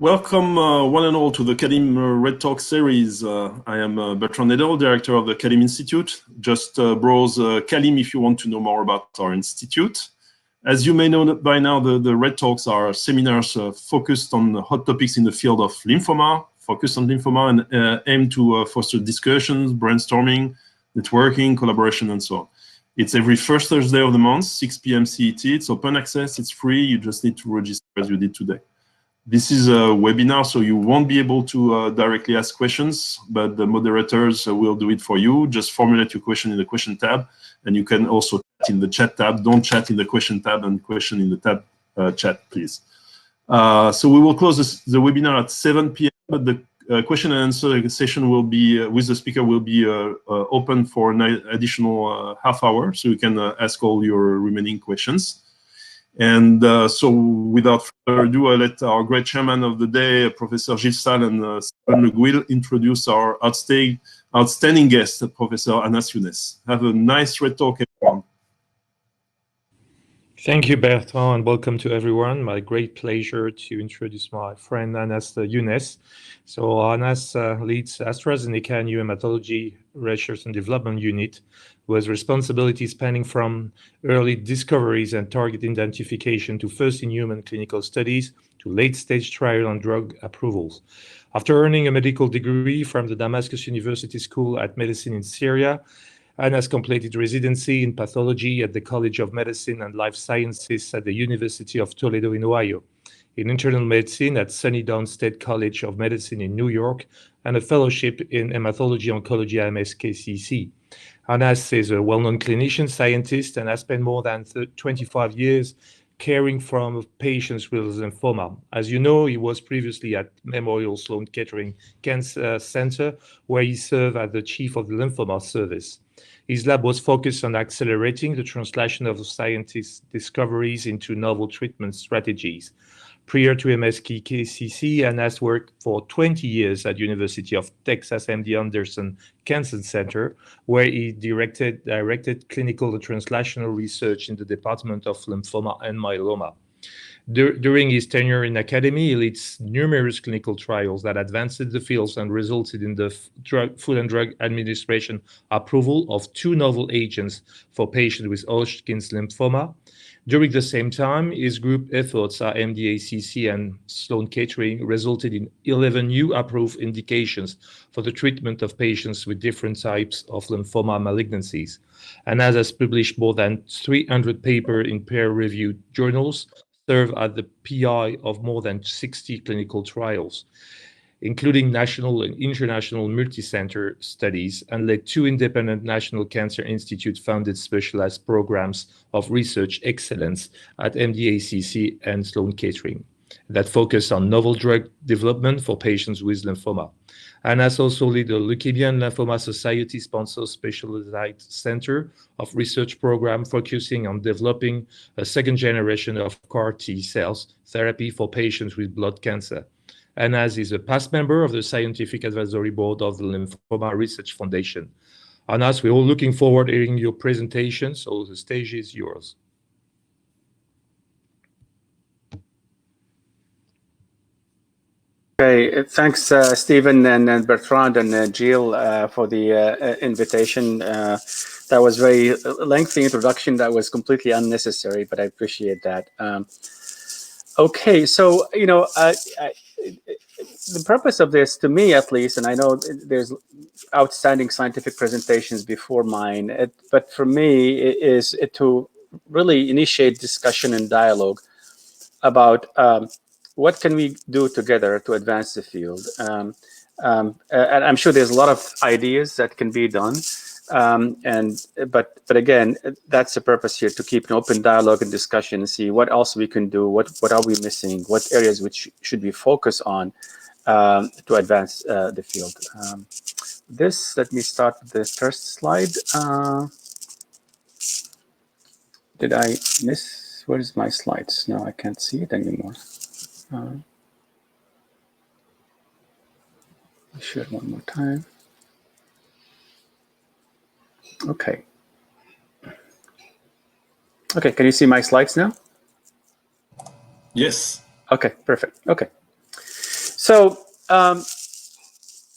Welcome, one and all, to the CALIM Redtalks series. I am Bertrand Nedel, director of the CALIM Institute. Just browse CALIM if you want to know more about our institute. As you may know by now, the Redtalks are seminars focused on hot topics in the field of lymphoma, focused on lymphoma, and aim to foster discussions, brainstorming, networking, collaboration, and so on. It's every first Thursday of the month, 6 p.m. CET. It's open access, it's free. You just need to register as you did today. This is a webinar, so you won't be able to directly ask questions, but the moderators will do it for you. Just formulate your question in the question tab, and you can also chat in the chat tab. Don't chat in the question tab, and question in the tab chat, please. So we will close the webinar at 7 p.m., but the question and answer session will be, with the speaker, will be open for an additional half hour, so you can ask all your remaining questions. And so without further ado, I'll let our great chairman of the day, Professor Gilles Salle and Stephen Le Gouil, introduce our outstanding guest, Professor Younes. Have a nice Red Talk, everyone. Thank you, Bertrand, and welcome to everyone. My great pleasure to introduce my friend Younes. So Younes leads AstraZeneca new Hematology Research and Development Unit, who has responsibility spanning from early discoveries and target identification to first-in-human clinical studies to late-stage trial and drug approvals. After earning a medical degree from the Damascus University School of Medicine in Syria, Younes completed residency in pathology at the College of Medicine and Life Sciences at the University of Toledo in Ohio, in internal medicine at s1e7 Downstate College of Medicine in New York, and a fellowship in hematology oncology at MSKCC. Younes is a well-known clinician, scientist, and has spent more than 25 years caring for patients with lymphoma. As you know, he was previously at Memorial Sloan Kettering Cancer Center, where he served as the chief of the lymphoma service. His lab was focused on accelerating the translation of scientists' discoveries into novel treatment strategies. Prior to MSKCC, Younes worked for 20 years at University of Texas MD Anderson Cancer Center, where he directed clinical and translational research in the Department of Lymphoma and Myeloma. During his tenure in academy, he leads numerous clinical trials that advanced the fields and resulted in the Food and Drug Administration approval of 2 novel agents for patients with Hodgkin's lymphoma. During the same time, his group efforts at MDACC and Sloan Kettering resulted in 11 new approved indications for the treatment of patients with different types of lymphoma malignancies, and has published more than 300 papers in peer-reviewed journals, served as the PI of more than 60 clinical trials, including national and international multi-center studies, and led 2 independent National Cancer Institute-funded specialized programs of research excellence at MDACC and Sloan Kettering that focus on novel drug development for patients with lymphoma. And has also led the Leukemia and Lymphoma Society-sponsored specialized center of research program focusing on developing a second generation of CAR T cells therapy for patients with blood cancer. And as is a past member of the Scientific Advisory Board of the Lymphoma Research Foundation. And as we're all looking forward to hearing your presentation, so the stage is yours. Okay, thanks, Stephen and Bertrand and Gilles for the invitation. That was very lengthy introduction that was completely unnecessary, but I appreciate that. Okay, so, you know, the purpose of this, to me at least, and I know there's outstanding scientific presentations before mine, but for me, is to really initiate discussion and dialogue about what can we do together to advance the field. And I'm sure there's a lot of ideas that can be done. But again, that's the purpose here, to keep an open dialogue and discussion and see what else we can do, what are we missing, what areas which should we focus on to advance the field. Let me start with the first slide. Did I miss? Where's my slides? No, I can't see it anymore. Share it one more time. Okay. Okay, can you see my slides now? Yes. Okay, perfect. Okay. So,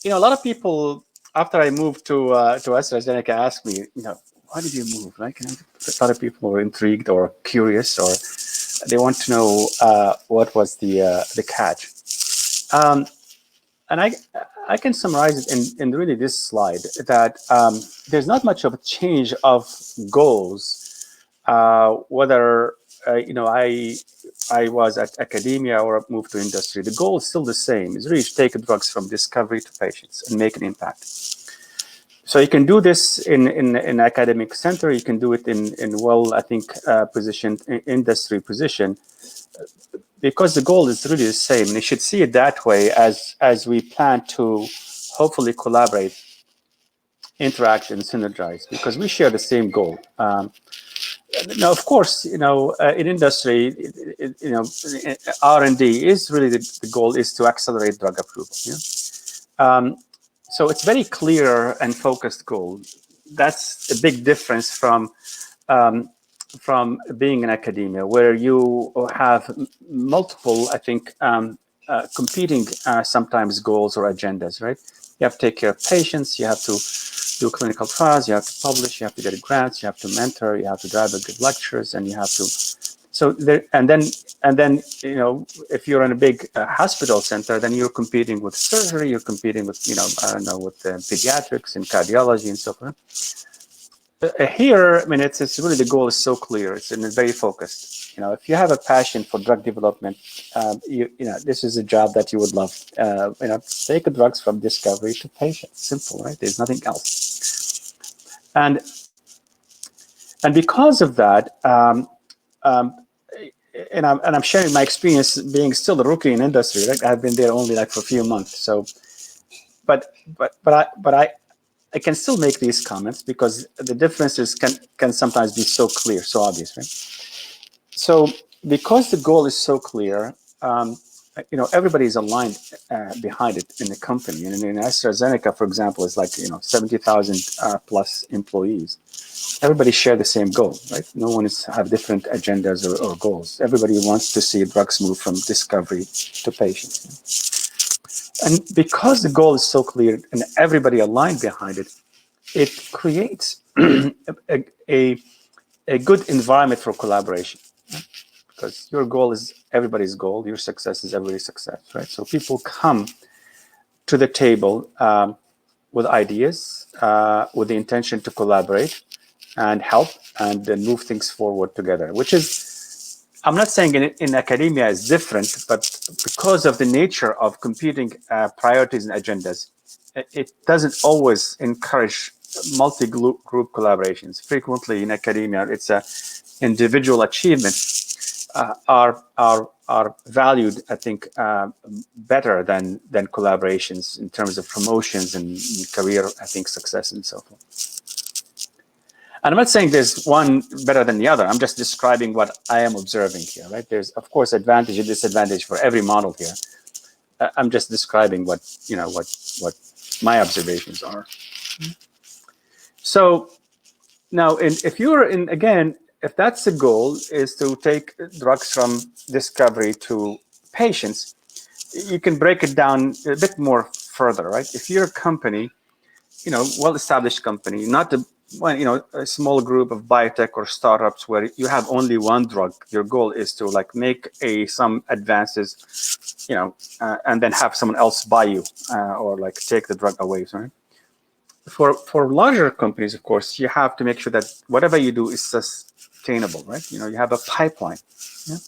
you know, a lot of people, after I moved to AstraZeneca, asked me, you know, why did you move? Like, you know, a lot of people were intrigued or curious, or they want to know what was the catch. And I can summarize it in really this slide, that there's not much of a change of goals, whether you know, I was at academia or moved to industry. The goal is still the same. It's really to take drugs from discovery to patients and make an impact. So you can do this in academic center. You can do it in well, I think, positioned industry position, because the goal is really the same. And you should see it that way as we plan to hopefully collaborate, interact, and synergize, because we share the same goal. Now, of course, you know, in industry, you know, R&D is really the goal is to accelerate drug approval. Yeah? So it's very clear and focused goal. That's a big difference from being in academia, where you have multiple, I think, competing sometimes goals or agendas, right? You have to take care of patients, you have to do clinical trials, you have to publish, you have to get grants, you have to mentor, you have to drive good lectures, and you have to. So there, and then you know, if you're in a big hospital center, then you're competing with surgery, you're competing with, you know, I don't know, with pediatrics and cardiology and so forth. Here, I mean, it's really, the goal is so clear. It's very focused. You know, if you have a passion for drug development, you know, this is a job that you would love. You know, take the drugs from discovery to patients. Simple, right? There's nothing else. And because of that, and I'm sharing my experience being still a rookie in industry. Right? I've been there only like for a few months. So, but I can still make these comments because the differences can sometimes be so clear, so obvious, right? So because the goal is so clear, you know, everybody's aligned behind it in the company. And in AstraZeneca, for example, is like, you know, 70,000 plus employees. Everybody share the same goal, right? No one have different agendas or goals. Everybody wants to see drugs move from discovery to patients. And because the goal is so clear and everybody aligned behind it, it creates a good environment for collaboration. Because your goal is everybody's goal, your success is everybody's success, right? So people come to the table with ideas, with the intention to collaborate and help and then move things forward together, which is, I'm not saying in academia is different, but because of the nature of competing priorities and agendas, it doesn't always encourage multi-group collaborations. Frequently in academia, it's individual achievements are valued, I think, better than collaborations in terms of promotions and career, I think, success and so forth. And I'm not saying there's one better than the other. I'm just describing what I am observing here, right? There's, of course, advantage and disadvantage for every model here. I'm just describing what, you know, what my observations are. So now, if you're in, again, if that's the goal, is to take drugs from discovery to patients, you can break it down a bit more further, right? If you're a company, you know, well-established company, not the one, you know, a small group of biotech or startups where you have only one drug, your goal is to like make some advances, you know, and then have someone else buy you or like take the drug away, right? For larger companies, of course, you have to make sure that whatever you do is sustainable, right? You know, you have a pipeline. Yeah?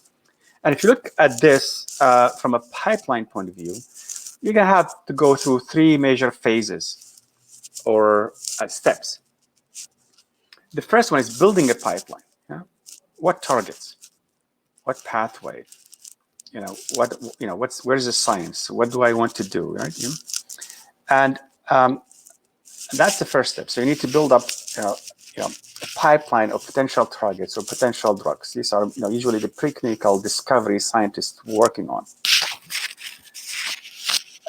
And if you look at this from a pipeline point of view, you're gonna have to go through 3 major phases or steps. The first one is building a pipeline. Yeah? What targets? What pathway? You know, where's the science? What do I want to do, right? You know? And that's the first step. So you need to build up, you know, a pipeline of potential targets or potential drugs. These are, you know, usually the preclinical discovery scientists working on.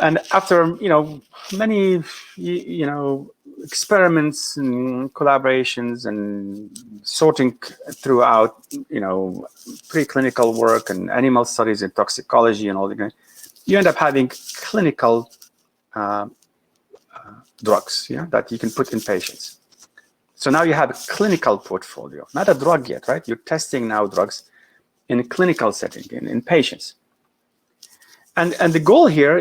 And after, you know, many, you know, experiments and collaborations and sorting throughout, you know, preclinical work and animal studies and toxicology and all that, you end up having clinical drugs, yeah, that you can put in patients. So now you have a clinical portfolio, not a drug yet, right? You're testing now drugs in a clinical setting, in patients. And the goal here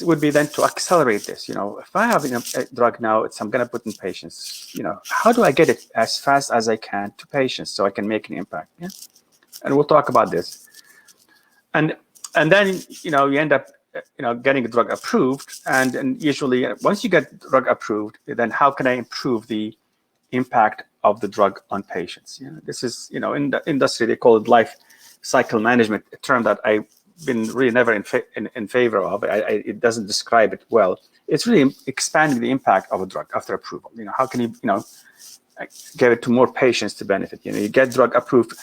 would be then to accelerate this. You know, if I have a drug now, I'm going to put in patients. You know, how do I get it as fast as I can to patients so I can make an impact? Yeah, and we'll talk about this. And then you end up getting a drug approved, and usually once you get drug approved, then how can I improve the impact of the drug on patients? Yeah, this is in the industry they call it life cycle management, a term that I've been really never in favor of. It doesn't describe it well. It's really expanding the impact of a drug after approval. How can you get it to more patients to benefit? You get drug approved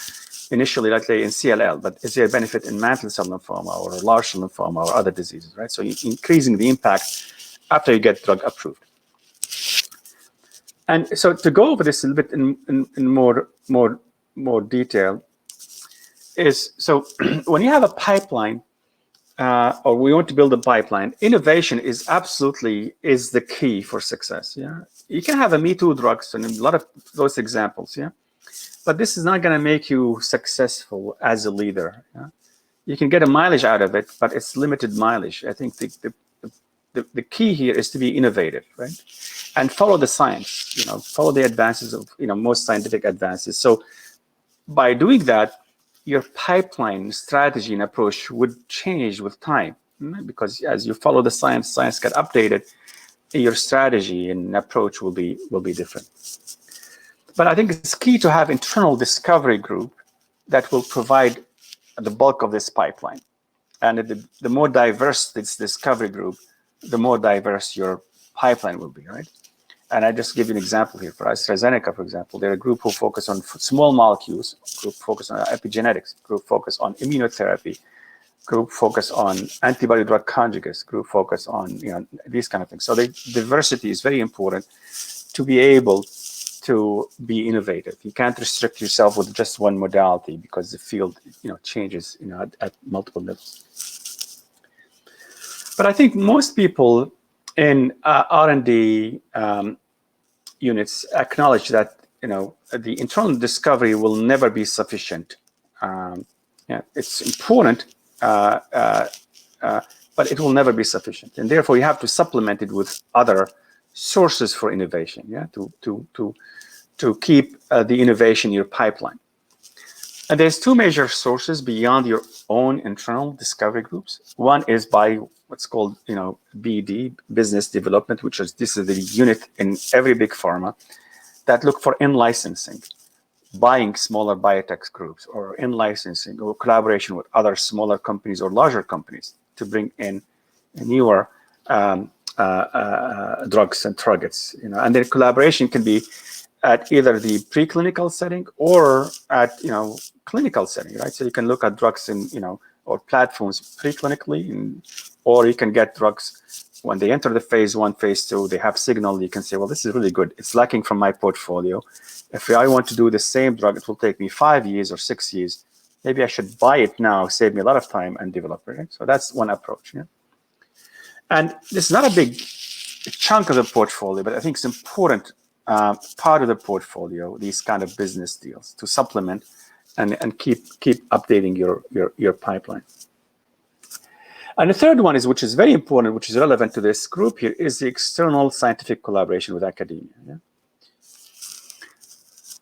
initially, let's say in CLL, but is there a benefit in mantle cell lymphoma or large cell lymphoma or other diseases, right? So you're increasing the impact after you get drug approved. And so to go over this a little bit in more detail is, so when you have a pipeline, or we want to build a pipeline, innovation is the key for success. Yeah, you can have a Me Too drugs and a lot of those examples. Yeah, but this is not going to make you successful as a leader. Yeah? You can get a mileage out of it, but it's limited mileage. I think the key here is to be innovative, right? And follow the science. Follow the advances of most scientific advances. So by doing that, your pipeline strategy and approach would change with time, because as you follow the science get updated, your strategy and approach will be different. But I think it's key to have internal discovery group that will provide the bulk of this pipeline. And the more diverse this discovery group, the more diverse your pipeline will be, right? And I just give you an example here. For AstraZeneca, for example, they're a group who focus on small molecules, group focus on epigenetics, group focus on immunotherapy, group focus on antibody drug conjugates, group focus on these kind of things. So the diversity is very important to be able to be innovative. You can't restrict yourself with just one modality because the field changes at multiple levels. But I think most people in R&D units acknowledge that the internal discovery will never be sufficient. It's important, but it will never be sufficient, and therefore you have to supplement it with other sources for innovation. Yeah, to keep the innovation in your pipeline. And there's two major sources beyond your own internal discovery groups. One is by what's called, BD, business development, this is the unit in every big pharma that look for in-licensing, buying smaller biotech groups, or in-licensing or collaboration with other smaller companies or larger companies to bring in newer drugs and targets. And their collaboration can be at either the preclinical setting or at clinical setting, right? So you can look at drugs in or platforms preclinically, or you can get drugs when they enter the phase 1, phase 2. They have signal. You can say, well, this is really good. It's lacking from my portfolio. If I want to do the same drug, it will take me 5 years or 6 years. Maybe I should buy it now, save me a lot of time, and develop it. Right? So that's one approach. Yeah? And this is not a big chunk of the portfolio, but I think it's important part of the portfolio, these kind of business deals, to supplement and keep updating your pipeline. And the third one which is very important, which is relevant to this group here, is the external scientific collaboration with academia. Yeah?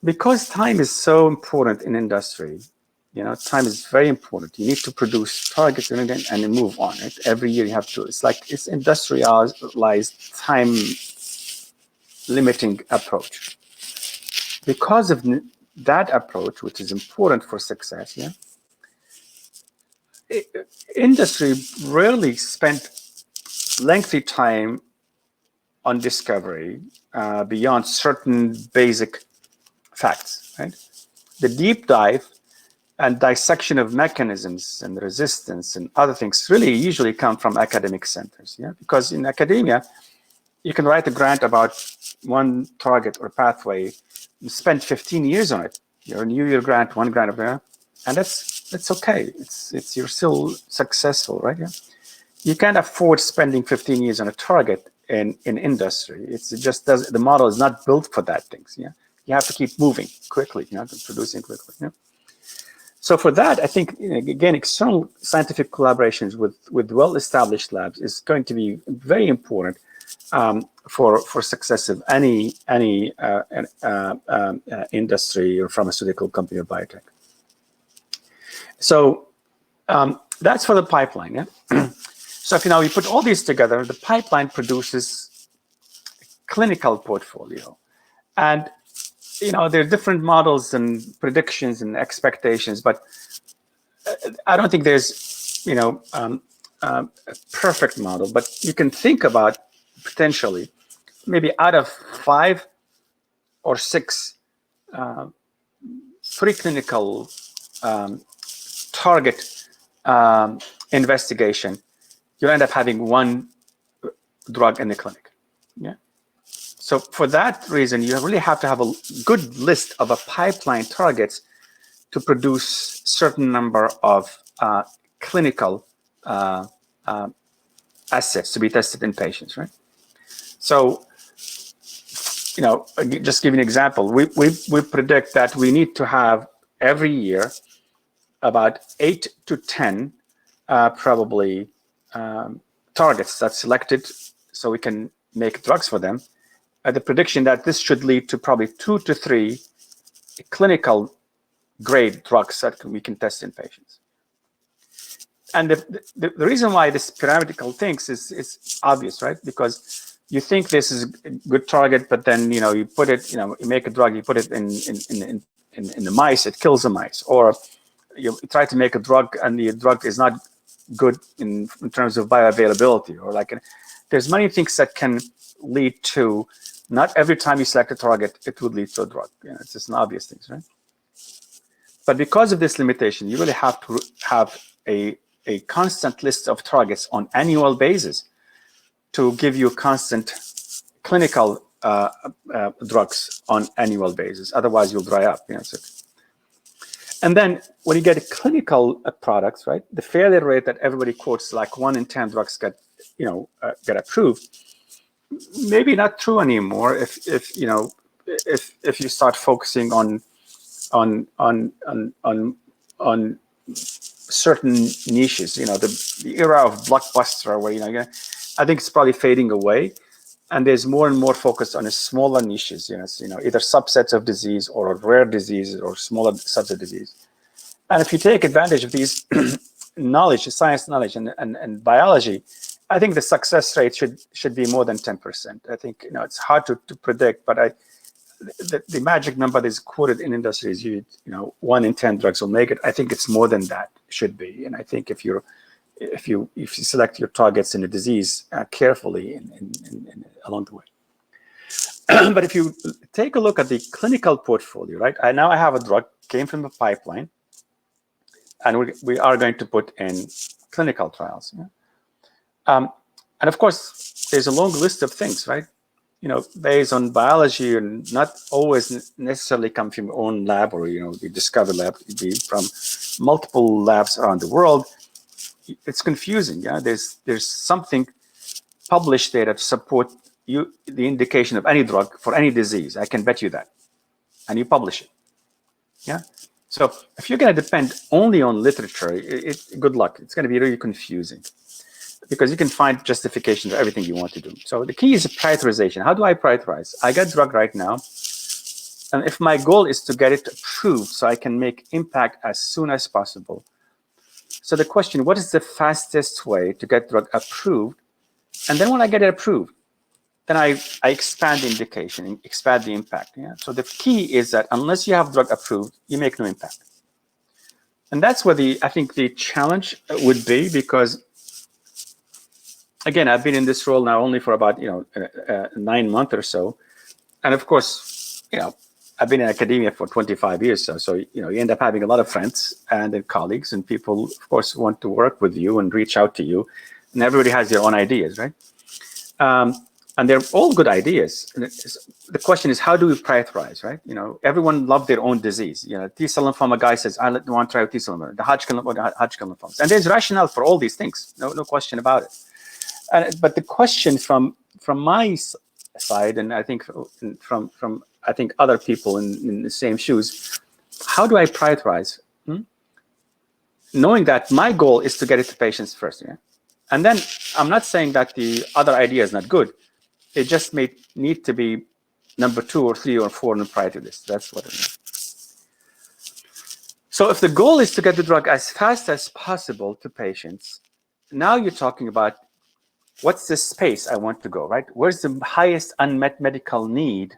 Because time is so important in industry, time is very important. You need to produce targets and move on. Right? Every year you have to. It's industrialized time limiting approach. Because of that approach, which is important for success, industry rarely spent lengthy time on discovery beyond certain basic facts, right? The deep dive and dissection of mechanisms and resistance and other things really usually come from academic centers, because in academia, you can write a grant about one target or pathway, you spend 15 years on it. You renew your grant, one grant of that, and that's okay. You're still successful, right? Yeah. you can't afford spending 15 years on a target in industry. It just does, the model is not built for that things. Yeah, you have to keep moving quickly, producing quickly. Yeah. So for that, I think, again, external scientific collaborations with well-established labs is going to be very important for success of any industry or pharmaceutical company or biotech. So that's for the pipeline. Yeah. So if we put all these together, the pipeline produces a clinical portfolio, and there are different models and predictions and expectations, but I don't think there's a perfect model. But you can think about potentially maybe out of 5 or 6 preclinical target investigation, you'll end up having 1 drug in the clinic. Yeah. So for that reason, you really have to have a good list of a pipeline targets to produce certain number of clinical assets to be tested in patients, right? So, just give you an example. We predict that we need to have every year about 8 to 10 probably targets that's selected so we can make drugs for them. The prediction that this should lead to probably 2 to 3 clinical grade drugs that we can test in patients. And the reason why this pyramidal thinks is obvious, right? Because you think this is a good target, but then you put it, you make a drug, you put it in the mice, it kills the mice, or you try to make a drug and the drug is not good in terms of bioavailability, or there's many things that can lead to, not every time you select a target it would lead to a drug. It's just an obvious thing, right? But because of this limitation, you really have to have a constant list of targets on annual basis to give you constant clinical drugs on annual basis. Otherwise, you'll dry up. And then when you get clinical products, right, the failure rate that everybody quotes, like 1 in 10 drugs get approved, maybe not true anymore if you start focusing on certain niches. The era of blockbuster, where I think it's probably fading away, and there's more and more focus on smaller niches. Either subsets of disease or rare diseases or smaller subsets of disease. And if you take advantage of these knowledge, science knowledge, and biology, I think the success rate should be more than 10%. I think it's hard to predict, but the magic number that is quoted in industry is 1 in 10 drugs will make it. I think it's more than that should be. And I think if you select your targets in a disease carefully along the way. But if you take a look at the clinical portfolio, right? Now I have a drug, came from the pipeline, and we are going to put in clinical trials. Yeah? And of course, there's a long list of things, right? Based on biology, and not always necessarily come from your own lab or the discovery lab. It'd be from multiple labs around the world. It's confusing. Yeah, there's something published data to support the indication of any drug for any disease. I can bet you that, and you publish it. Yeah. So if you're going to depend only on literature, good luck. It's going to be really confusing, because you can find justification for everything you want to do. So the key is prioritization. How do I prioritize? I got a drug right now, and if my goal is to get it approved so I can make impact as soon as possible. So the question, what is the fastest way to get drug approved? And then when I get it approved, then I expand the indication, expand the impact. Yeah? So the key is that unless you have drug approved, you make no impact. And that's where I think the challenge would be, because again, I've been in this role now only for about 9 months or so, and of course, I've been in academia for 25 years. So you end up having a lot of friends and then colleagues, and people, of course, want to work with you and reach out to you, and everybody has their own ideas, right? And they're all good ideas. And the question is, how do we prioritize, right? Everyone loves their own disease. T-cell lymphoma guy says, I want to try T-cell lymphoma. The Hodgkin lymphomas. And there's rationale for all these things. No question about it. But the question from my side, and I think from I think other people in the same shoes, how do I prioritize? Knowing that my goal is to get it to patients first. And then I'm not saying that the other idea is not good. It just may need to be number 2 or 3 or 4 in the priority list. That's what it means. So if the goal is to get the drug as fast as possible to patients, now you're talking about what's the space I want to go, right? Where's the highest unmet medical need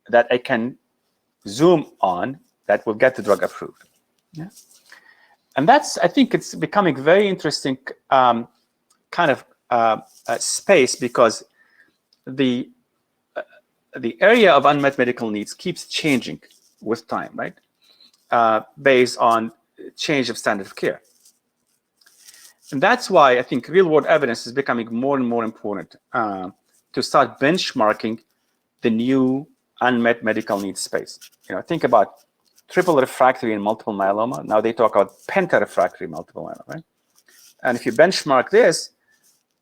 that I can zoom on that will get the drug approved? Yeah. And I think it's becoming very interesting kind of space, because the area of unmet medical needs keeps changing with time, right? Based on change of standard of care. And that's why I think real-world evidence is becoming more and more important to start benchmarking the new unmet medical needs space. Think about triple refractory and multiple myeloma. Now they talk about penta-refractory multiple myeloma, right? And if you benchmark this,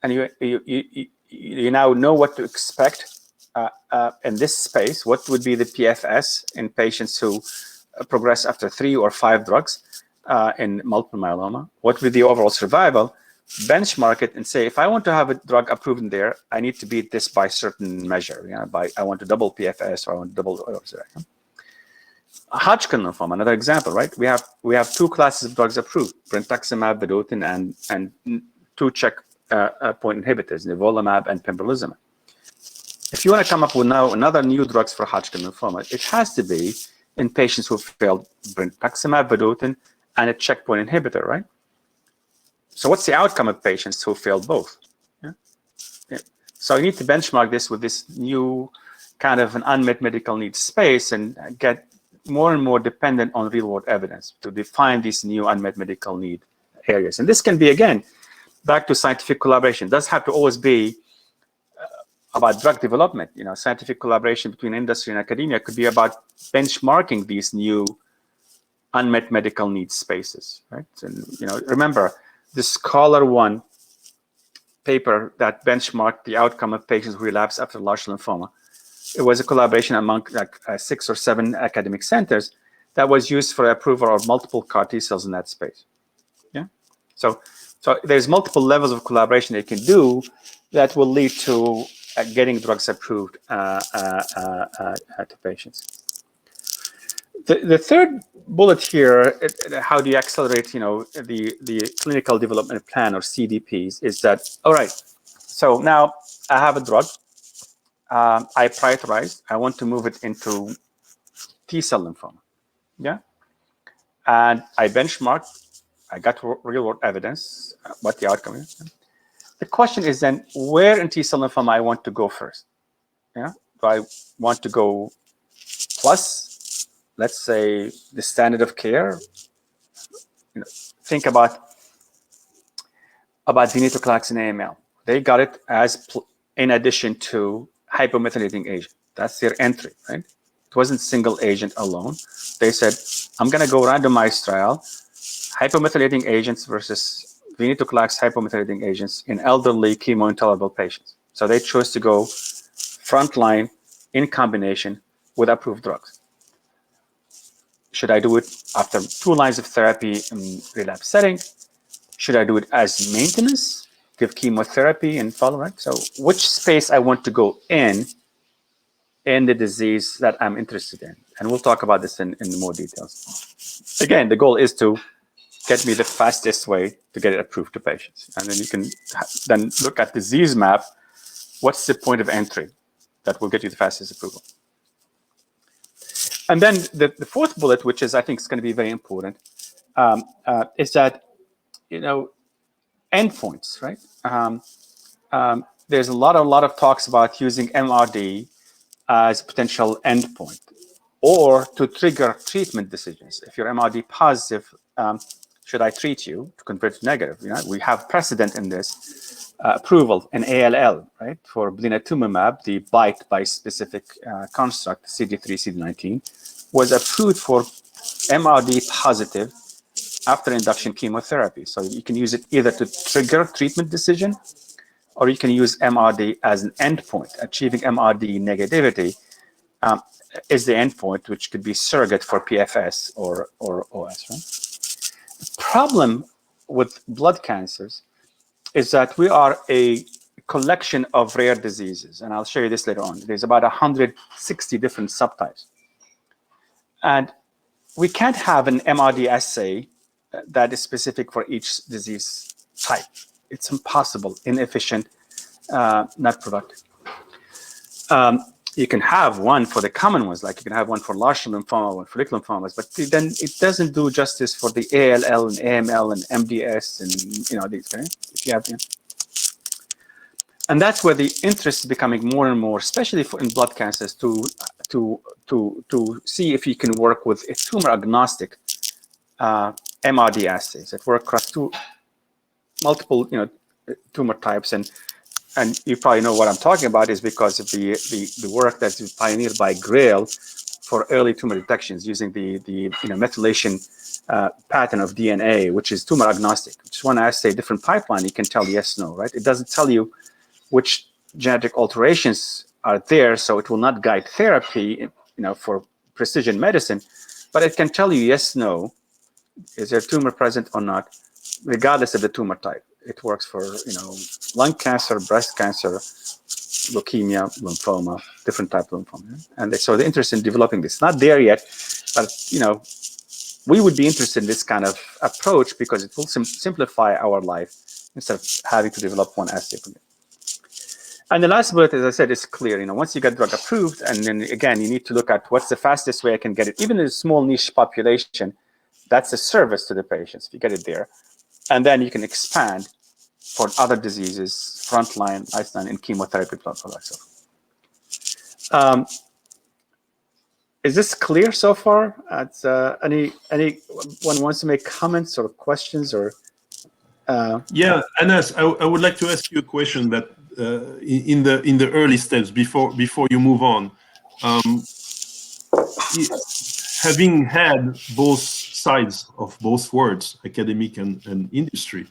and you now know what to expect in this space, what would be the PFS in patients who progress after 3 or 5 drugs in multiple myeloma? What would be the overall survival? Benchmark it and say, if I want to have a drug approved in there, I need to beat this by certain measure. I want to double PFS, or I want to double. Hodgkin lymphoma, another example, right? We have 2 classes of drugs approved: brentuximab vedotin and 2 checkpoint inhibitors, nivolumab and pembrolizumab. If you want to come up with now another new drugs for Hodgkin lymphoma, it has to be in patients who failed brentuximab vedotin and a checkpoint inhibitor, right? So what's the outcome of patients who failed both? Yeah. So you need to benchmark this with this new kind of an unmet medical needs space and get more and more dependent on real-world evidence to define these new unmet medical need areas. And this can be, again, back to scientific collaboration. It doesn't have to always be about drug development. Scientific collaboration between industry and academia could be about benchmarking these new unmet medical needs spaces, right? And remember the Scholar-1 paper that benchmarked the outcome of patients who relapse after large lymphoma. It was a collaboration among 6 or 7 academic centers that was used for approval of multiple CAR T cells in that space. Yeah. So there's multiple levels of collaboration they can do that will lead to getting drugs approved to patients. The third bullet here, how do you accelerate, the clinical development plan, or CDPs, is that, all right, so now I have a drug. I prioritize. I want to move it into T-cell lymphoma. Yeah. And I benchmark. I got real-world evidence, what the outcome is. The question is then, where in T-cell lymphoma I want to go first? Yeah. Do I want to go plus, let's say, the standard of care? Think about venetoclax in AML. They got it as in addition to hypomethylating agent. That's their entry, right? It wasn't single agent alone. They said, I'm going to go randomized trial, hypomethylating agents versus venetoclax hypomethylating agents in elderly chemo-intolerable patients. So they chose to go frontline in combination with approved drugs. Should I do it after 2 lines of therapy in relapse setting? Should I do it as maintenance, give chemotherapy and follow, right? So which space I want to go in the disease that I'm interested in. And we'll talk about this in more details. Again, the goal is to get me the fastest way to get it approved to patients. And then you can then look at disease map. What's the point of entry that will get you the fastest approval? And then the 4th bullet, which is, I think, is going to be very important, is that, endpoints, right? There's a lot of talks about using MRD as a potential endpoint, or to trigger treatment decisions. If you're MRD positive, should I treat you to convert to negative? We have precedent in this. approval in ALL, right, for blinatumomab, the BiTE bispecific construct, CD3, CD19, was approved for MRD positive after induction chemotherapy. So you can use it either to trigger treatment decision, or you can use MRD as an endpoint. Achieving MRD negativity is the endpoint, which could be surrogate for PFS or OS. Right? The problem with blood cancers is that we are a collection of rare diseases, and I'll show you this later on. There's about 160 different subtypes, and we can't have an MRD assay that is specific for each disease type. It's impossible, inefficient, not productive. You can have one for the common ones, like you can have one for large lymphoma or follicular lymphomas, but then it doesn't do justice for the ALL and AML and MDS and these, right? If you have, and that's where the interest is becoming more and more, especially in blood cancers, to see if you can work with a tumor agnostic MRD assays that work across multiple tumor types. And you probably know what I'm talking about is because of the work that's pioneered by GRAIL for early tumor detections using the methylation pattern of DNA, which is tumor agnostic. Just one assay, different pipeline, you can tell yes, no, right? It doesn't tell you which genetic alterations are there, so it will not guide therapy, for precision medicine, but it can tell you yes, no, is there a tumor present or not, regardless of the tumor type. It works for, lung cancer, breast cancer, leukemia, lymphoma, different type of lymphoma. And so the interest in developing this, not there yet, but, we would be interested in this kind of approach because it will simplify our life instead of having to develop one assay for it. And the last bullet, as I said, is clear. Once you get drug approved, and then again, you need to look at what's the fastest way I can get it. Even in a small niche population, that's a service to the patients if you get it there. And then you can expand for other diseases, frontline, lifeline, and chemotherapy products. Is this clear so far? Anyone wants to make comments or questions or? Yeah, Anas, I would like to ask you a question that in the early steps before you move on, having had both sides of both words, academic and industry,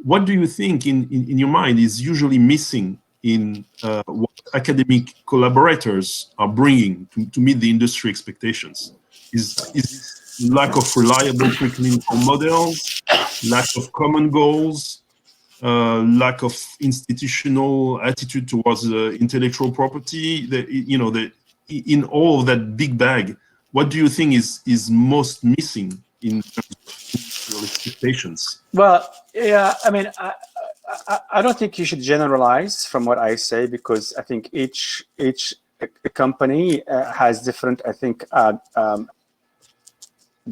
what do you think in your mind is usually missing in what academic collaborators are bringing to meet the industry expectations? Is lack of reliable preclinical models, lack of common goals, lack of institutional attitude towards intellectual property? In all of that big bag, what do you think is most missing in terms of industrial expectations? Well, yeah, I mean, I don't think you should generalize from what I say, because I think each company has different, I think,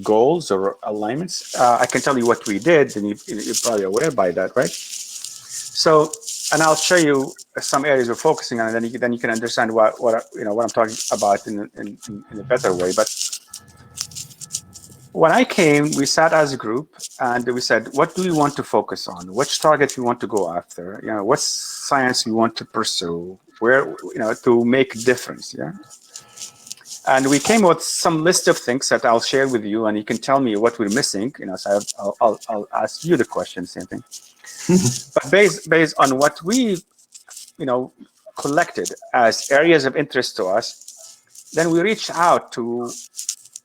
goals or alignments. I can tell you what we did, and you're probably aware by that, right? So, and I'll show you some areas we're focusing on, and then you can understand what I'm talking about in a better way. But when I came, we sat as a group and we said, what do we want to focus on? Which target we want to go after? What science we want to pursue? Where, to make a difference, yeah? And we came with some list of things that I'll share with you, and you can tell me what we're missing. So I'll ask you the question, same thing. But based on what we, collected as areas of interest to us, then we reached out to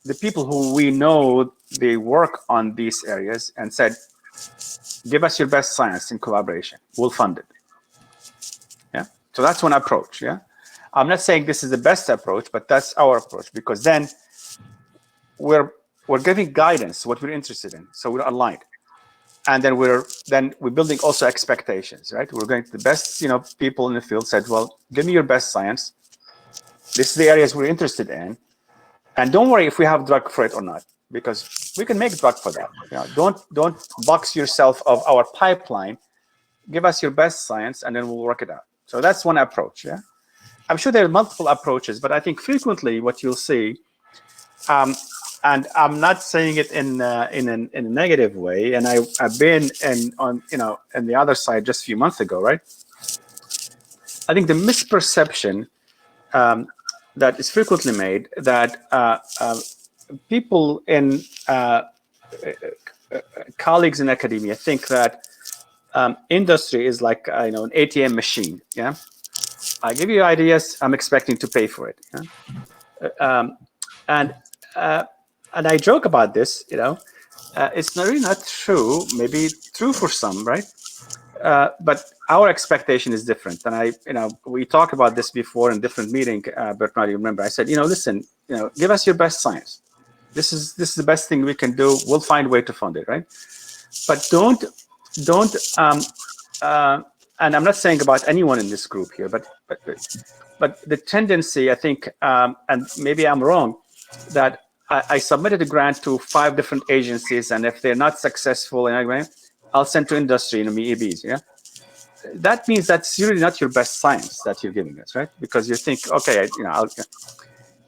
the people who we know they work on these areas and said, give us your best science in collaboration. We'll fund it. Yeah. So that's one approach. Yeah. I'm not saying this is the best approach, but that's our approach, because then we're giving guidance what we're interested in. So we're aligned. And then we're building also expectations, right? We're going to the best, people in the field said, well, give me your best science. This is the areas we're interested in. And don't worry if we have drug for it or not, because we can make drug for that. Don't box yourself of our pipeline. Give us your best science, and then we'll work it out. So that's one approach. Yeah, I'm sure there are multiple approaches, but I think frequently what you'll see, and I'm not saying it in a negative way. And I've been in the other side just a few months ago, right? I think the misperception that is frequently made that people in colleagues in academia think that industry is like an ATM machine. Yeah, I give you ideas, I'm expecting to pay for it. Yeah? And I joke about this. It's really not true. Maybe true for some, right? But our expectation is different. And we talked about this before in different meeting. Bertrand, you remember? I said, listen, give us your best science. This is the best thing we can do. We'll find a way to fund it, right? But don't. And I'm not saying about anyone in this group here, but the tendency, I think, and maybe I'm wrong, that I submitted a grant to 5 different agencies, and if they're not successful, I'll send to industry in MEBs. Yeah, that means that's really not your best science that you're giving us, right? Because you think, okay,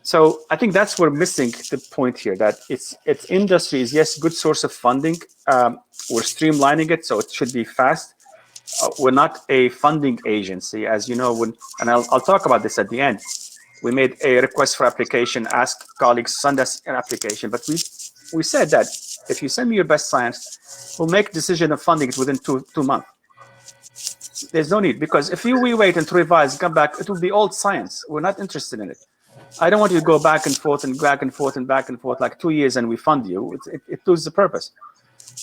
so I think that's we're missing the point here. That it's industry is, yes, good source of funding. We're streamlining it, so it should be fast. We're not a funding agency, as you know. And I'll talk about this at the end. We made a request for application, asked colleagues send us an application, but we said that if you send me your best science, we'll make a decision of funding it within two months. There's no need, because if we wait and revise, come back, it will be old science. We're not interested in it. I don't want you to go back and forth and back and forth and back and forth like 2 years and we fund you. It loses the purpose.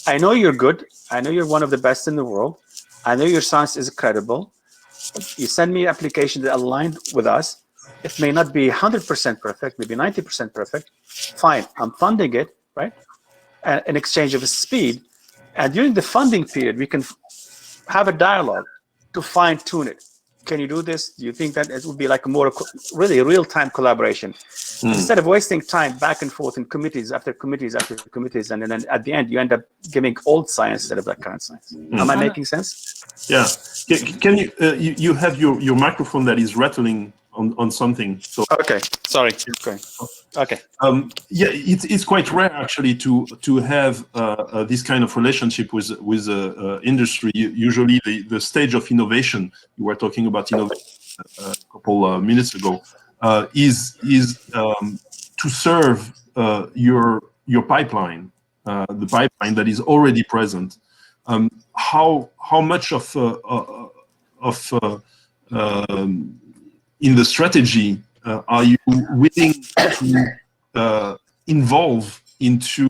I know you're good. I know you're one of the best in the world. I know your science is credible. You send me an application that aligned with us. It may not be 100% perfect, maybe 90% perfect. Fine, I'm funding it, right? In exchange of speed. And during the funding period, we can have a dialogue to fine tune it. Can you do this? Do you think that it would be like a more really real-time collaboration? Instead of wasting time back and forth in committees after committees after committees, and then at the end you end up giving old science instead of that current science. Am I making sense? Yeah. Can you you have your microphone that is rattling on something? So okay, sorry. Okay. Yeah, it's quite rare actually to have this kind of relationship with industry. Usually, the stage of innovation you were talking about innovation a couple minutes ago is to serve your pipeline, the pipeline that is already present. How much of in the strategy are you willing to involve into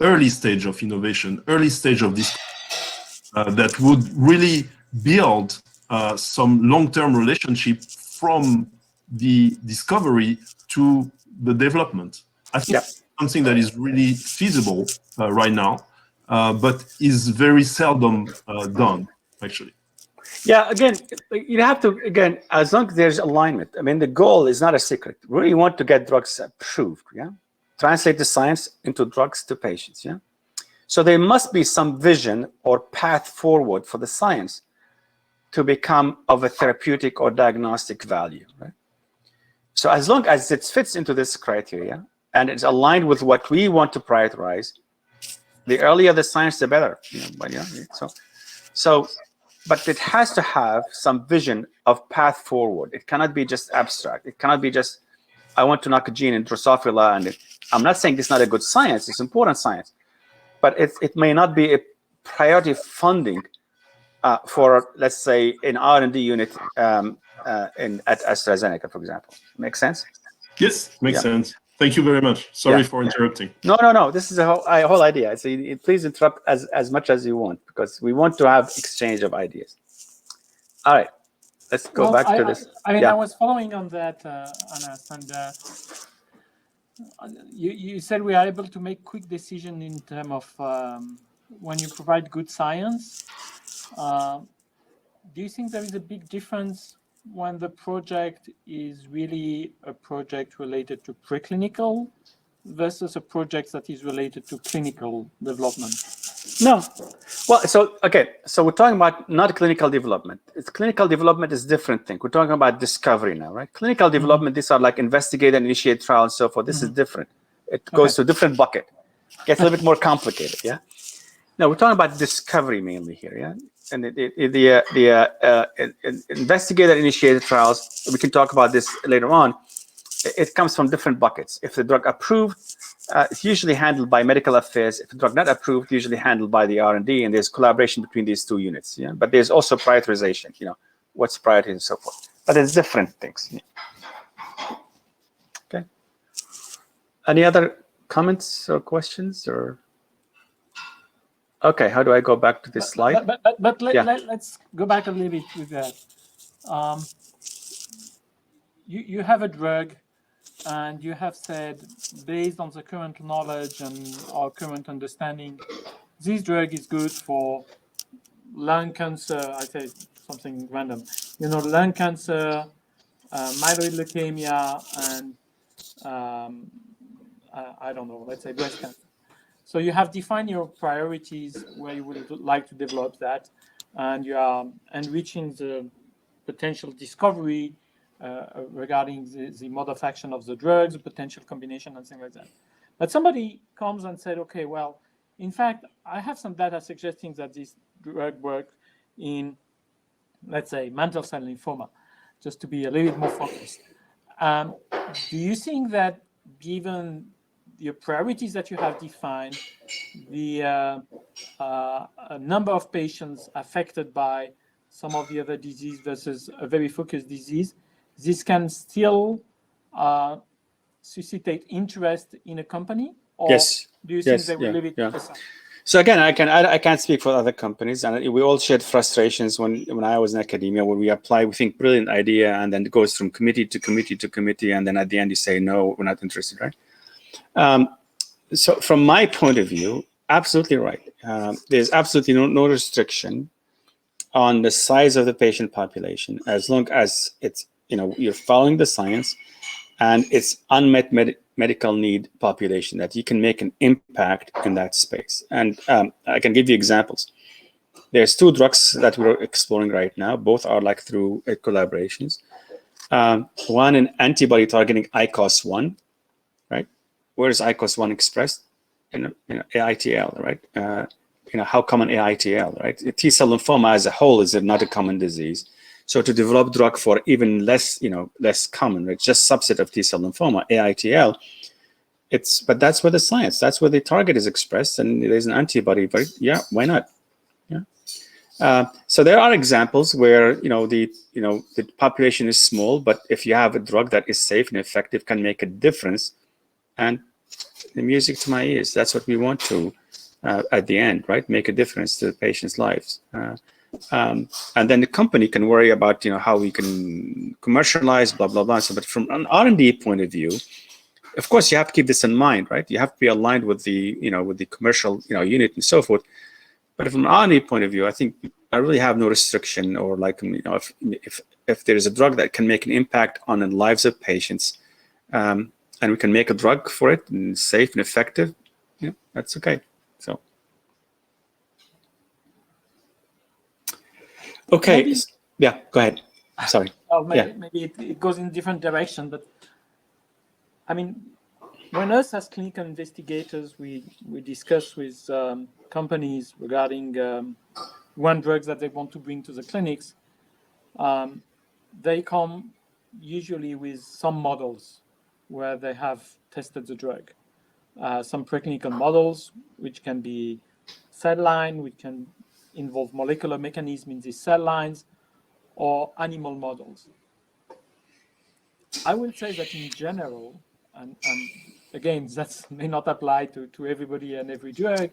early stage of innovation, early stage of this that would really build some long-term relationship from the discovery to the development? I think that's something that is really feasible right now, but is very seldom done, actually. Yeah, again, you have to, as long as there's alignment. I mean, the goal is not a secret. We really want to get drugs approved, yeah? Translate the science into drugs to patients, yeah? So there must be some vision or path forward for the science to become of a therapeutic or diagnostic value, right? So as long as it fits into this criteria and it's aligned with what we want to prioritize, the earlier the science, the better. But yeah, but it has to have some vision of path forward. It cannot be just abstract. It cannot be just, I want to knock a gene in Drosophila. And I'm not saying it's not a good science. It's important science. But it may not be a priority funding for, let's say, an R&D unit at AstraZeneca, for example. Make sense? Yes, makes sense. Thank you very much. Sorry for interrupting. No. This is a whole idea. So please interrupt as much as you want, because we want to have exchange of ideas. All right, let's go back to this. I was following on that, Anas, and you said we are able to make quick decision in terms of when you provide good science. Do you think there is a big difference when the project is really a project related to preclinical versus a project that is related to clinical development? No. Well, so we're talking about not clinical development. Clinical development is a different thing. We're talking about discovery now, right? Clinical development, these are like investigate and initiate trial and so forth. This is different. It goes to a different bucket. Gets a little bit more complicated. Yeah. Now we're talking about discovery mainly here. Yeah. And the investigator-initiated trials, we can talk about this later on. It comes from different buckets. If the drug approved, it's usually handled by medical affairs. If the drug not approved, usually handled by the R&D, and there's collaboration between these two units. Yeah, but there's also prioritization. You know, what's priority and so forth. But it's different things. Yeah. Okay. Any other comments or questions or? Okay, how do I go back to this slide? Let's go back a little bit with that. You have a drug, and you have said, based on the current knowledge and our current understanding, this drug is good for lung cancer. I say something random. You know, lung cancer, myeloid leukemia, and I don't know, let's say breast cancer. So you have defined your priorities where you would like to develop that, and you are enriching the potential discovery regarding the mode of action of the drugs, potential combination, and things like that. But somebody comes and said, okay, well, in fact, I have some data suggesting that this drug works in, let's say, mantle cell lymphoma, just to be a little bit more focused. Do you think that given your priorities that you have defined, the number of patients affected by some of the other disease versus a very focused disease, this can still suscitate interest in a company? Or yes. Do you think they will leave it aside? So again, I can't speak for other companies, and we all shared frustrations when I was in academia, where we apply, we think brilliant idea, and then it goes from committee to committee to committee, and then at the end you say no, we're not interested, right? So from my point of view, absolutely right. There's absolutely no restriction on the size of the patient population, as long as it's, you know, you're following the science and it's unmet medical need population, that you can make an impact in that space. And I can give you examples. There's two drugs that we're exploring right now. Both are like through collaborations. One, an antibody targeting ICOS-1, right? Where is ICOS-1 expressed? In AITL, right? How common AITL, right? T-cell lymphoma as a whole is not a common disease. So to develop drug for even less, less common, right? Just subset of T-cell lymphoma, AITL, but that's where the science, that's where the target is expressed, and there's an antibody, but yeah, why not? Yeah. So there are examples where, the population is small, but if you have a drug that is safe and effective, can make a difference, and the music to my ears, that's what we want to, at the end, right? Make a difference to the patients' lives. And then the company can worry about, how we can commercialize, blah, blah, blah. So, but from an R&D point of view, of course, you have to keep this in mind, right? You have to be aligned with the, with the commercial, unit and so forth. But from an R&D point of view, I think I really have no restriction, or like, if there's a drug that can make an impact on the lives of patients, and we can make a drug for it and safe and effective, that's okay. So. Okay. Maybe, yeah, go ahead. Sorry. Maybe it goes in different direction, but I mean, when us as clinical investigators, we discuss with companies regarding one drugs that they want to bring to the clinics, they come usually with some models where they have tested the drug. Some preclinical models, which can be cell line, which can involve molecular mechanism in these cell lines, or animal models. I will say that in general, and again, that may not apply to everybody and every drug,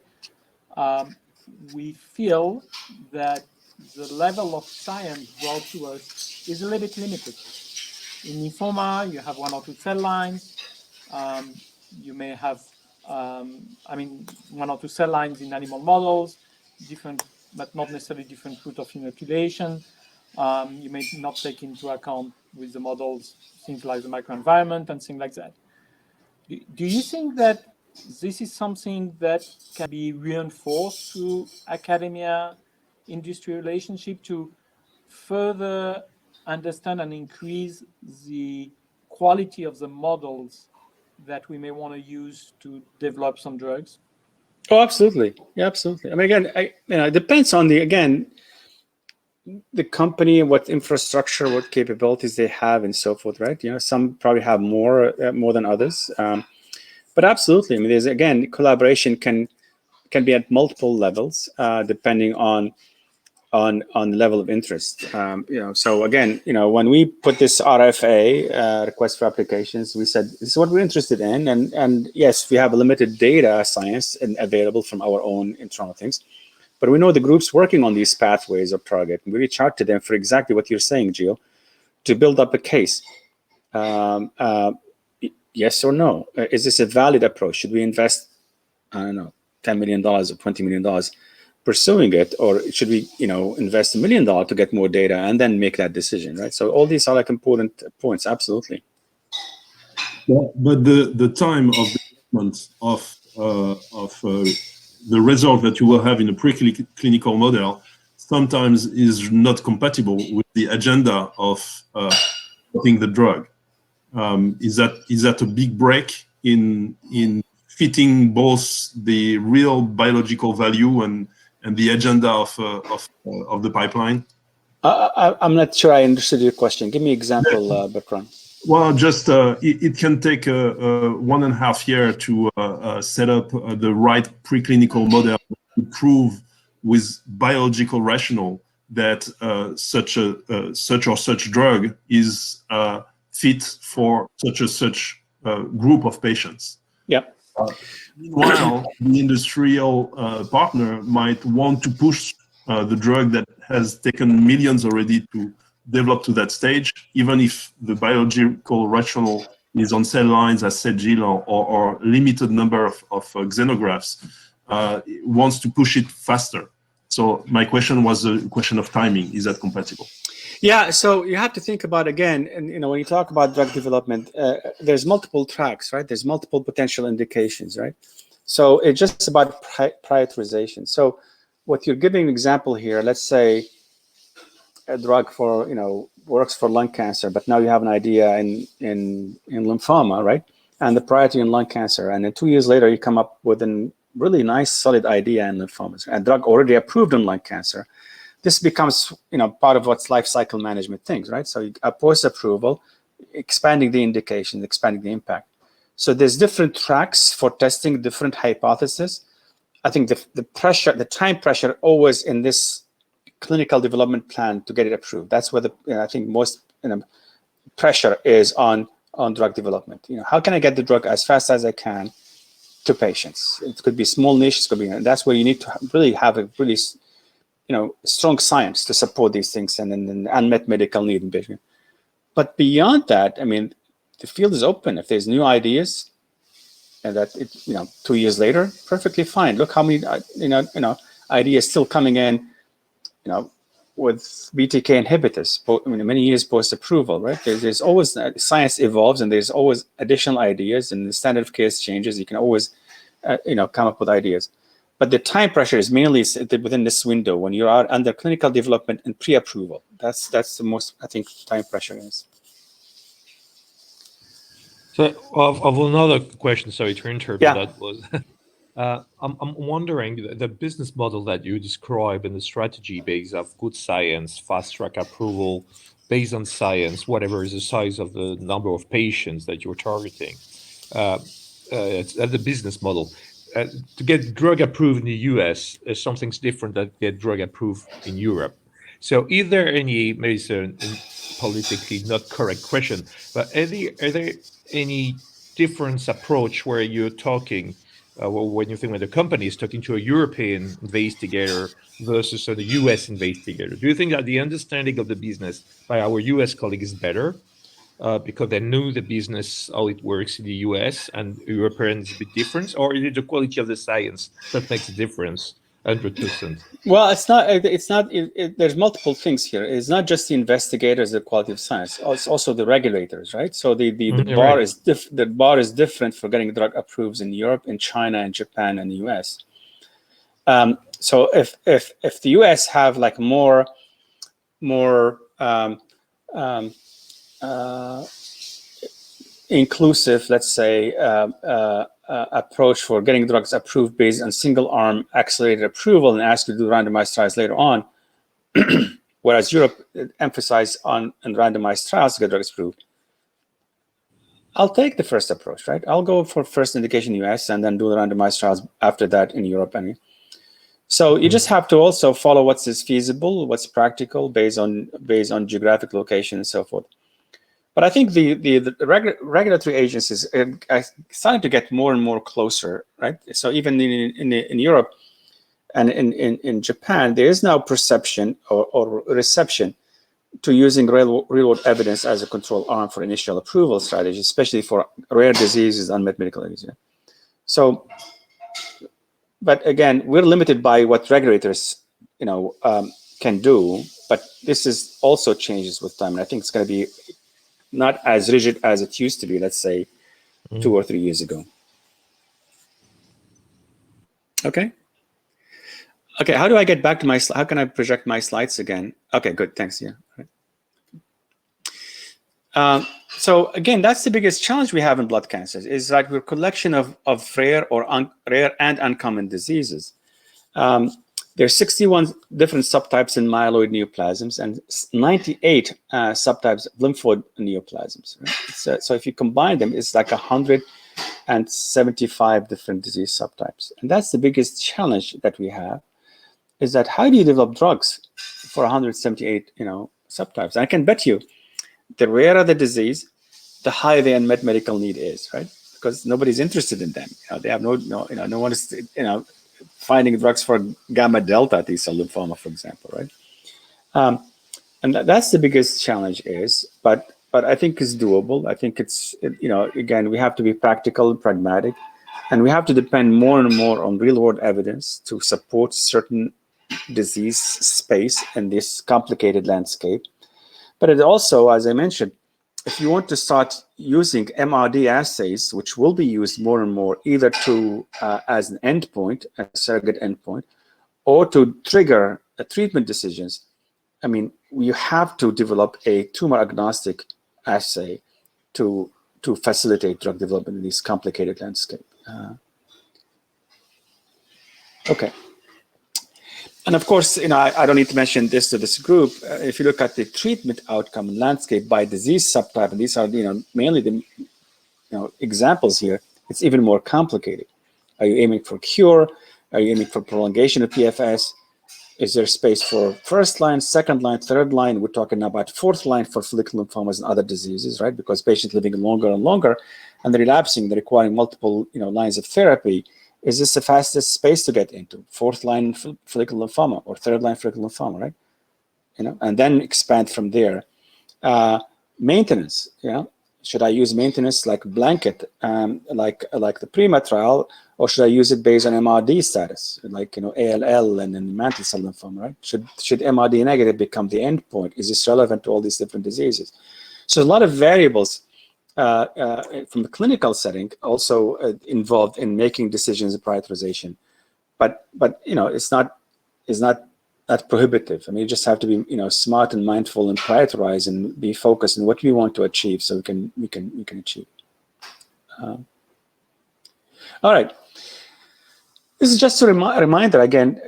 we feel that the level of science brought to us is a little bit limited. In lymphoma, you have 1 or 2 cell lines. You may have, 1 or 2 cell lines in animal models, different, but not necessarily different route of inoculation. You may not take into account with the models things like the microenvironment and things like that. Do you think that this is something that can be reinforced through academia-industry relationship to further understand and increase the quality of the models that we may want to use to develop some drugs? Oh, absolutely. Yeah, absolutely. I mean, again, it depends on the company, what infrastructure, what capabilities they have, and so forth, right? Some probably have more than others, but absolutely. I mean, there's, again, collaboration can be at multiple levels, depending on the level of interest. So again, when we put this RFA, request for applications, we said this is what we're interested in, and yes, we have limited data science and available from our own internal things, but we know the groups working on these pathways of target, and we reach out to them for exactly what you're saying, Gio, to build up a case. Yes or no? Is this a valid approach? Should we invest, I don't know, $10 million or $20 million pursuing it, or should we, invest $1 million to get more data and then make that decision, right? So all these are like important points. Absolutely. But the time of development of the result that you will have in a preclinical model sometimes is not compatible with the agenda of putting the drug. Is that a big break in fitting both the real biological value and the agenda of the pipeline? I'm not sure I understood your question. Give me an example, Bertrand. Well, just it can take 1.5 years to set up the right preclinical model to prove with biological rationale that such or such drug is fit for such group of patients. Yeah. Meanwhile, the industrial partner might want to push the drug that has taken millions already to develop to that stage, even if the biological rationale is on cell lines, as said Gilles, or limited number of xenografts, wants to push it faster. So my question was a question of timing. Is that compatible? Yeah, so you have to think about, again, and when you talk about drug development, there's multiple tracks, right? There's multiple potential indications, right? So it's just about prioritization. So what you're giving an example here, let's say a drug for, works for lung cancer, but now you have an idea in lymphoma, right? And the priority in lung cancer. And then 2 years later, you come up with a really nice, solid idea in lymphomas, a drug already approved in lung cancer. This becomes, part of what's life cycle management things, right? So post-approval, expanding the indication, expanding the impact. So there's different tracks for testing different hypotheses. I think the time pressure always in this clinical development plan to get it approved. That's where I think most pressure is on drug development. How can I get the drug as fast as I can to patients? It could be small niche. It could be, that's where you need to really have a really strong science to support these things and then unmet medical need in patient. But beyond that, I mean, the field is open. If there's new ideas, and that 2 years later, perfectly fine. Look how many ideas still coming in, with BTK inhibitors, many years post-approval, right? There's always, science evolves, and there's always additional ideas, and the standard of care changes. You can always, come up with ideas. But the time pressure is mainly within this window when you are under clinical development and pre-approval. That's the most, I think, time pressure is. So, of another question, sorry to interrupt, yeah. That was, I'm wondering, the business model that you describe and the strategy based of good science, fast track approval, based on science, whatever is the size of the number of patients that you're targeting, that's the business model. To get drug approved in the US is something different than get drug approved in Europe. So is there any, maybe it's a politically not correct question, but are there any different approach where you're talking, when you think when the company is talking to a European investigator versus a US investigator? Do you think that the understanding of the business by our US colleague is better? Because they know the business, how it works in the US, and European is a bit different, or is it the quality of the science that makes a difference 100%? Well, it's not. There's multiple things here. It's not just the investigators, the quality of science. It's also the regulators, right? So the bar right. is the bar is different for getting drug approved in Europe, in China, and Japan, and the US. So if the US have like more inclusive, let's say, approach for getting drugs approved based on single-arm accelerated approval and ask you to do randomized trials later on, whereas Europe emphasized on randomized trials to get drugs approved. I'll take the first approach, right? I'll go for first indication in the US and then do the randomized trials after that in Europe. So you just have to also follow what's feasible, what's practical based on geographic location and so forth. But I think the regulatory agencies are starting to get more and more closer, right? So even in Europe and in Japan, there is now perception or reception to using real-world evidence as a control arm for initial approval strategy, especially for rare diseases, unmet medical needs. So, but again, we're limited by what regulators, can do. But this is also changes with time, and I think it's going to be not as rigid as it used to be, let's say, 2 or 3 years ago. Okay. Okay, how do I get back to my how can I project my slides again? Okay, good, thanks, yeah. So again, that's the biggest challenge we have in blood cancers, is that we're a collection of rare and uncommon diseases. There's 61 different subtypes in myeloid neoplasms and 98 subtypes of lymphoid neoplasms. Right? So if you combine them, it's like 175 different disease subtypes. And that's the biggest challenge that we have, is that how do you develop drugs for 178 subtypes? And I can bet you, the rarer the disease, the higher the unmet medical need is, right? Because nobody's interested in them. They have no one is finding drugs for gamma delta T cell lymphoma, for example, right? And that's the biggest challenge but I think it's doable. I think it's again, we have to be practical and pragmatic, and we have to depend more and more on real world evidence to support certain disease space in this complicated landscape. But it also, as I mentioned, if you want to start using MRD assays, which will be used more and more, either to as an endpoint, a surrogate endpoint, or to trigger treatment decisions, I mean, you have to develop a tumor agnostic assay to facilitate drug development in this complicated landscape. Okay. And of course, I don't need to mention this to this group. If you look at the treatment outcome landscape by disease subtype, and these are mainly the examples here, it's even more complicated. Are you aiming for cure? Are you aiming for prolongation of PFS? Is there space for first line, second line, third line? We're talking about fourth line for follicular lymphomas and other diseases, right? Because patients living longer and longer, and they're relapsing, they're requiring multiple lines of therapy. Is this the fastest space to get into? Fourth line follicular lymphoma or third line follicular lymphoma, right? And then expand from there. Maintenance, should I use maintenance like blanket, like the PRIMA trial, or should I use it based on MRD status, like ALL and then mantle cell lymphoma, right? Should MRD negative become the endpoint? Is this relevant to all these different diseases? So a lot of variables from the clinical setting also involved in making decisions and prioritization, but it's not that prohibitive. I mean, you just have to be smart and mindful and prioritize and be focused on what we want to achieve, so we can achieve. All right, this is just a reminder again.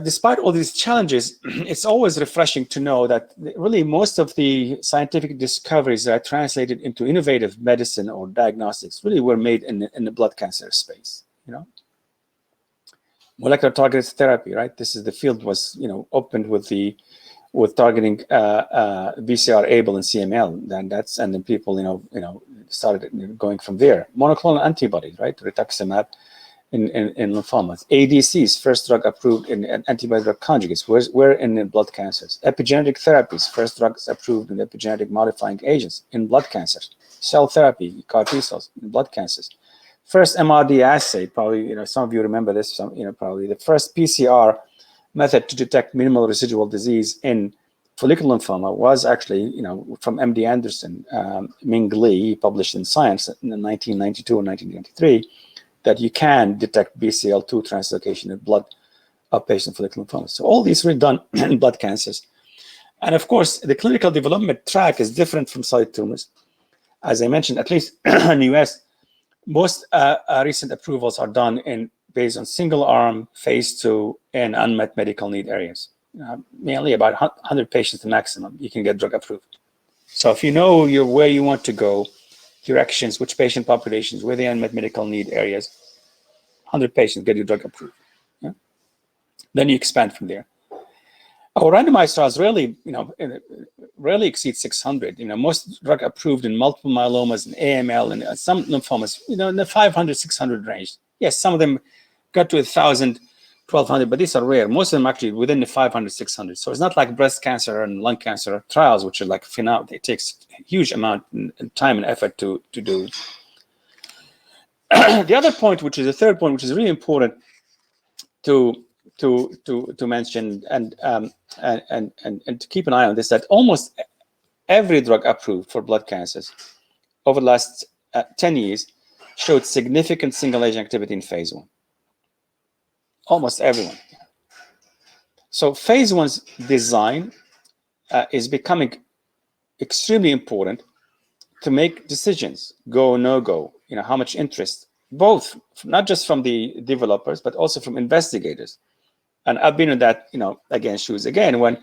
Despite all these challenges, it's always refreshing to know that really most of the scientific discoveries that are translated into innovative medicine or diagnostics really were made in the blood cancer space. Molecular targeted therapy, right? This is the field was opened with targeting BCR-ABL and CML, and then people started going from there. Monoclonal antibodies, right? Rituximab. In lymphomas. ADCs, first drug approved in antibody drug conjugates, were in blood cancers. Epigenetic therapies, first drugs approved in epigenetic modifying agents in blood cancers. Cell therapy, CAR T cells in blood cancers. First MRD assay, probably some of you remember this. Probably the first PCR method to detect minimal residual disease in follicular lymphoma was actually from MD Anderson. Ming Li published in Science in 1992 and 1993. That you can detect BCL2 translocation in blood of patients with follicular lymphoma. So all these were done in blood cancers. And of course, the clinical development track is different from solid tumors. as I mentioned, at least in the US, most recent approvals are done based on single-arm phase 2 in unmet medical need areas. Mainly about 100 patients maximum, you can get drug approved. So if you know where you want to go, directions, which patient populations, where the unmet medical need areas, 100 patients get your drug approved. Yeah? Then you expand from there. Our randomized trials rarely exceed 600. Most drug approved in multiple myeloma and AML and some lymphomas, in the 500, 600 range. Yes, some of them got to 1,000, 1,200, but these are rare. Most of them actually within the 500, 600. So it's not like breast cancer and lung cancer trials, which are like phenomenal. It takes a huge amount of time and effort to do. The other point, which is the third point, which is really important to mention and to keep an eye on this, that almost every drug approved for blood cancers over the last 10 years showed significant single agent activity in phase 1. Almost everyone. So phase 1's design is becoming extremely important to make decisions, go, no go, how much interest, both, not just from the developers, but also from investigators. And I've been in that, shoes again, when,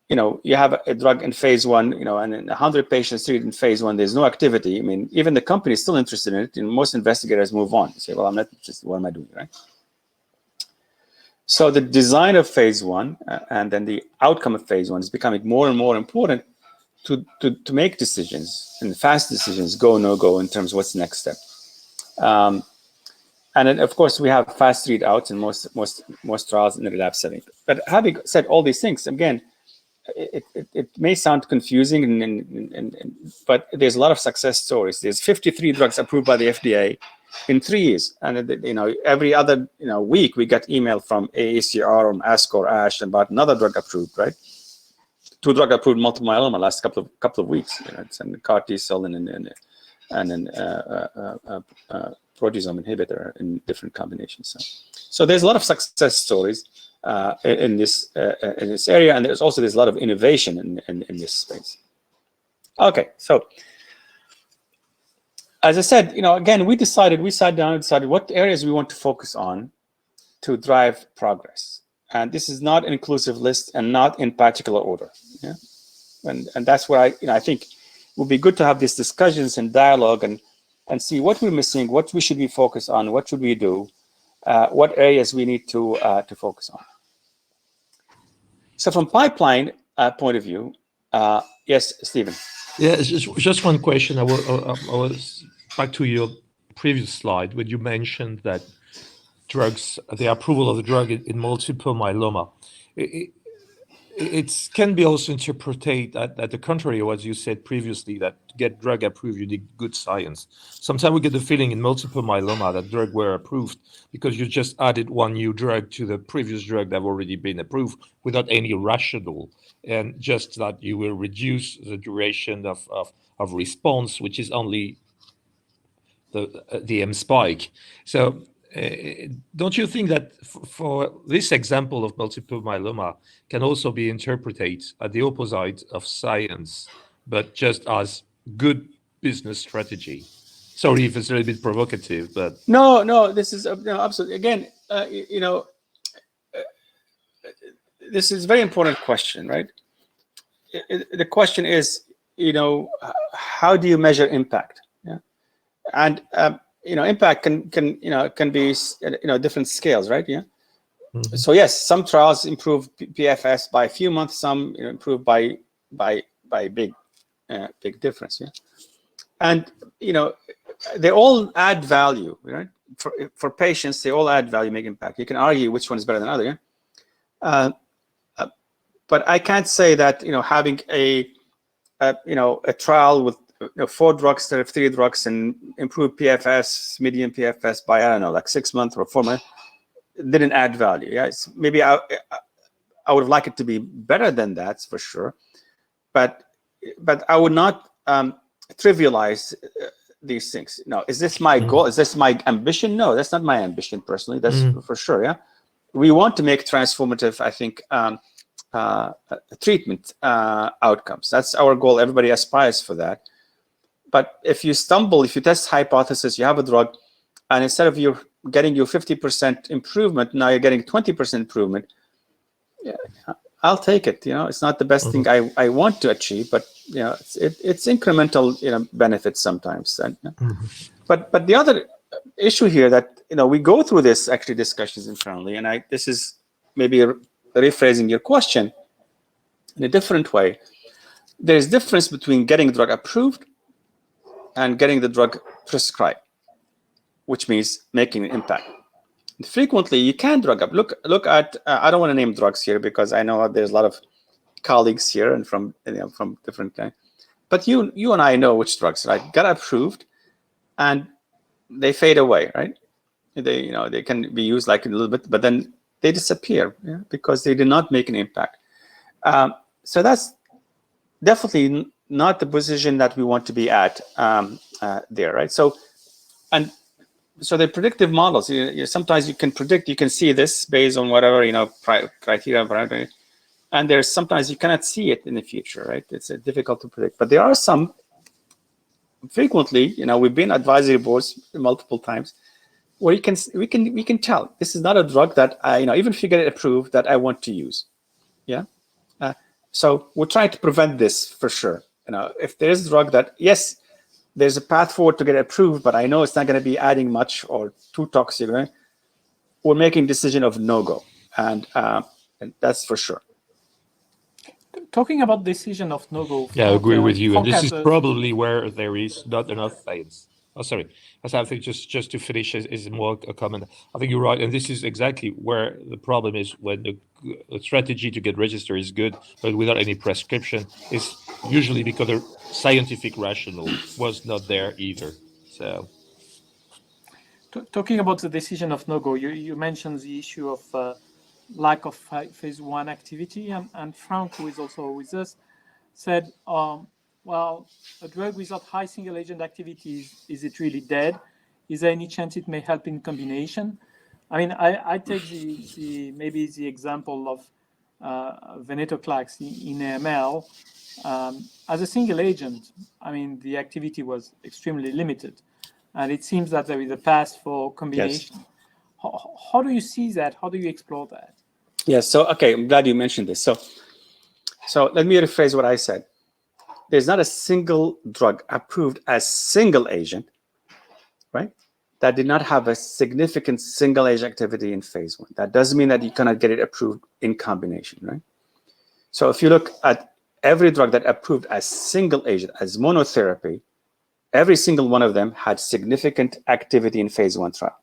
you have a drug in phase 1, and 100 patients treated in phase 1, there's no activity. I mean, even the company is still interested in it, and most investigators move on. They say, well, I'm not interested, what am I doing, right? So the design of phase 1 and then the outcome of phase 1 is becoming more and more important to make decisions, and fast decisions, go, no go, in terms of what's the next step. And then, of course, we have fast readouts in most trials in the relapse setting. But having said all these things, again, it may sound confusing, but there's a lot of success stories. There's 53 drugs approved by the FDA in 3 years, and every other week we get email from AACR or ASCO or ASH about another drug approved, right? 2 drug approved multiple myeloma last couple of weeks. It's a CAR T cell and an proteasome inhibitor in different combinations. So there's a lot of success stories in this area, and there's a lot of innovation in this space. Okay, so as I said, again, we sat down and decided what areas we want to focus on to drive progress. And this is not an inclusive list and not in particular order. Yeah, and that's where I think it would be good to have these discussions and dialogue and see what we're missing, what we should be focused on, what should we do, what areas we need to focus on. So from pipeline point of view, yes, Stephen. Yeah, just one question. I was back to your previous slide when you mentioned that the approval of the drug in multiple myeloma. It can be also interpreted at the contrary of what you said previously, that to get drug approved, you need good science. Sometimes we get the feeling in multiple myeloma that drugs were approved because you just added one new drug to the previous drug that have already been approved without any rationale, and just that you will reduce the duration of response, which is only the M spike. So don't you think that for this example of multiple myeloma can also be interpreted at the opposite of science, but just as good business strategy? Sorry if it's a little bit provocative, but no, this is absolutely. Again, this is a very important question, right? The question is, how do you measure impact? Yeah, and impact can be different scales, right? Yeah. Mm-hmm. So yes, some trials improve PFS by a few months, some improve by big difference. Yeah, and they all add value, right? For patients, they all add value, make impact. You can argue which one is better than other. Yeah? But I can't say that having a trial with 4 drugs instead of 3 drugs and improved PFS, median PFS by, I don't know, like 6 months or 4 months, didn't add value. Yeah, maybe I would have liked it to be better than that, for sure. But I would not trivialize these things. No, is this my goal? Is this my ambition? No, that's not my ambition personally. That's for sure. Yeah, we want to make transformative, I think, treatment outcomes. That's our goal. Everybody aspires for that. But if you stumble, if you test hypothesis, you have a drug, and instead of you getting your 50% improvement, now you're getting 20% improvement, yeah, I'll take it. It's not the best thing I want to achieve, but it's incremental benefits sometimes. And, but the other issue here that we go through this actually discussions internally, and this is maybe rephrasing your question in a different way. There's difference between getting the drug approved and getting the drug prescribed, which means making an impact. Frequently, you can drug up. Look at. I don't want to name drugs here because I know there's a lot of colleagues here and from different. But you and I know which drugs, right? Got approved, and they fade away, right? They can be used like a little bit, but then they disappear because they did not make an impact. So that's definitely not the position that we want to be at there, right? So the predictive models, sometimes you can predict, you can see this based on whatever criteria, and there's sometimes you cannot see it in the future, right? It's difficult to predict, but there are some. Frequently, we've been advisory boards multiple times where we can tell this is not a drug that even if you get it approved that I want to use, so we're trying to prevent this for sure. If there's a drug that yes, there's a path forward to get it approved, but I know it's not going to be adding much or too toxic, right? We're making decision of no-go, and that's for sure. Talking about decision of no-go. Yeah, I agree with you. And this is probably where there is not enough science. Oh, sorry. I think just to finish is more a comment. I think you're right. And this is exactly where the problem is when the strategy to get registered is good, but without any prescription is usually because the scientific rationale was not there either. So talking about the decision of no-go, you mentioned the issue of lack of phase 1 activity, and Frank, who is also with us, said, well, a drug without high single agent activity, is it really dead? Is there any chance it may help in combination? I mean, I take maybe the example of venetoclax in AML. As a single agent, I mean, the activity was extremely limited, and it seems that there is a path for combination. Yes. How do you see that? How do you explore that? Yes. So, okay, I'm glad you mentioned this. So let me rephrase what I said. There's not a single drug approved as single agent, right, that did not have a significant single agent activity in phase 1. That doesn't mean that you cannot get it approved in combination, right? So if you look at every drug that approved as single agent, as monotherapy, every single one of them had significant activity in phase 1 trial.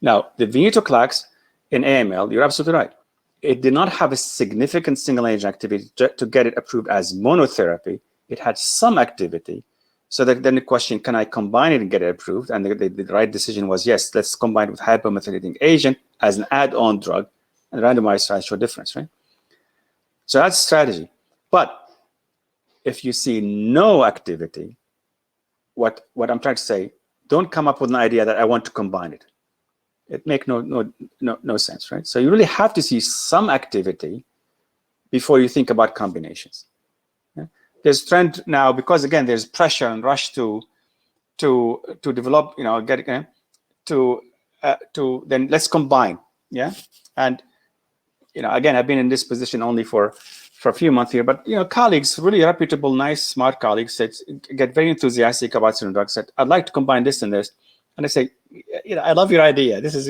Now, the venetoclax in AML, you're absolutely right. It did not have a significant single agent activity to get it approved as monotherapy. It had some activity. So then the question, can I combine it and get it approved? And the right decision was, yes, let's combine it with hypomethylating agent as an add-on drug, and randomized trials show difference, right? So that's strategy. But if you see no activity, what I'm trying to say, don't come up with an idea that I want to combine it. It makes no sense, right? So you really have to see some activity before you think about combinations. Yeah? There's trend now because again there's pressure and rush to develop, to then let's combine, yeah. And again, I've been in this position only for a few months here, but colleagues, really reputable, nice, smart colleagues, get very enthusiastic about certain drugs. Said, I'd like to combine this and this. And I say, I love your idea. This is,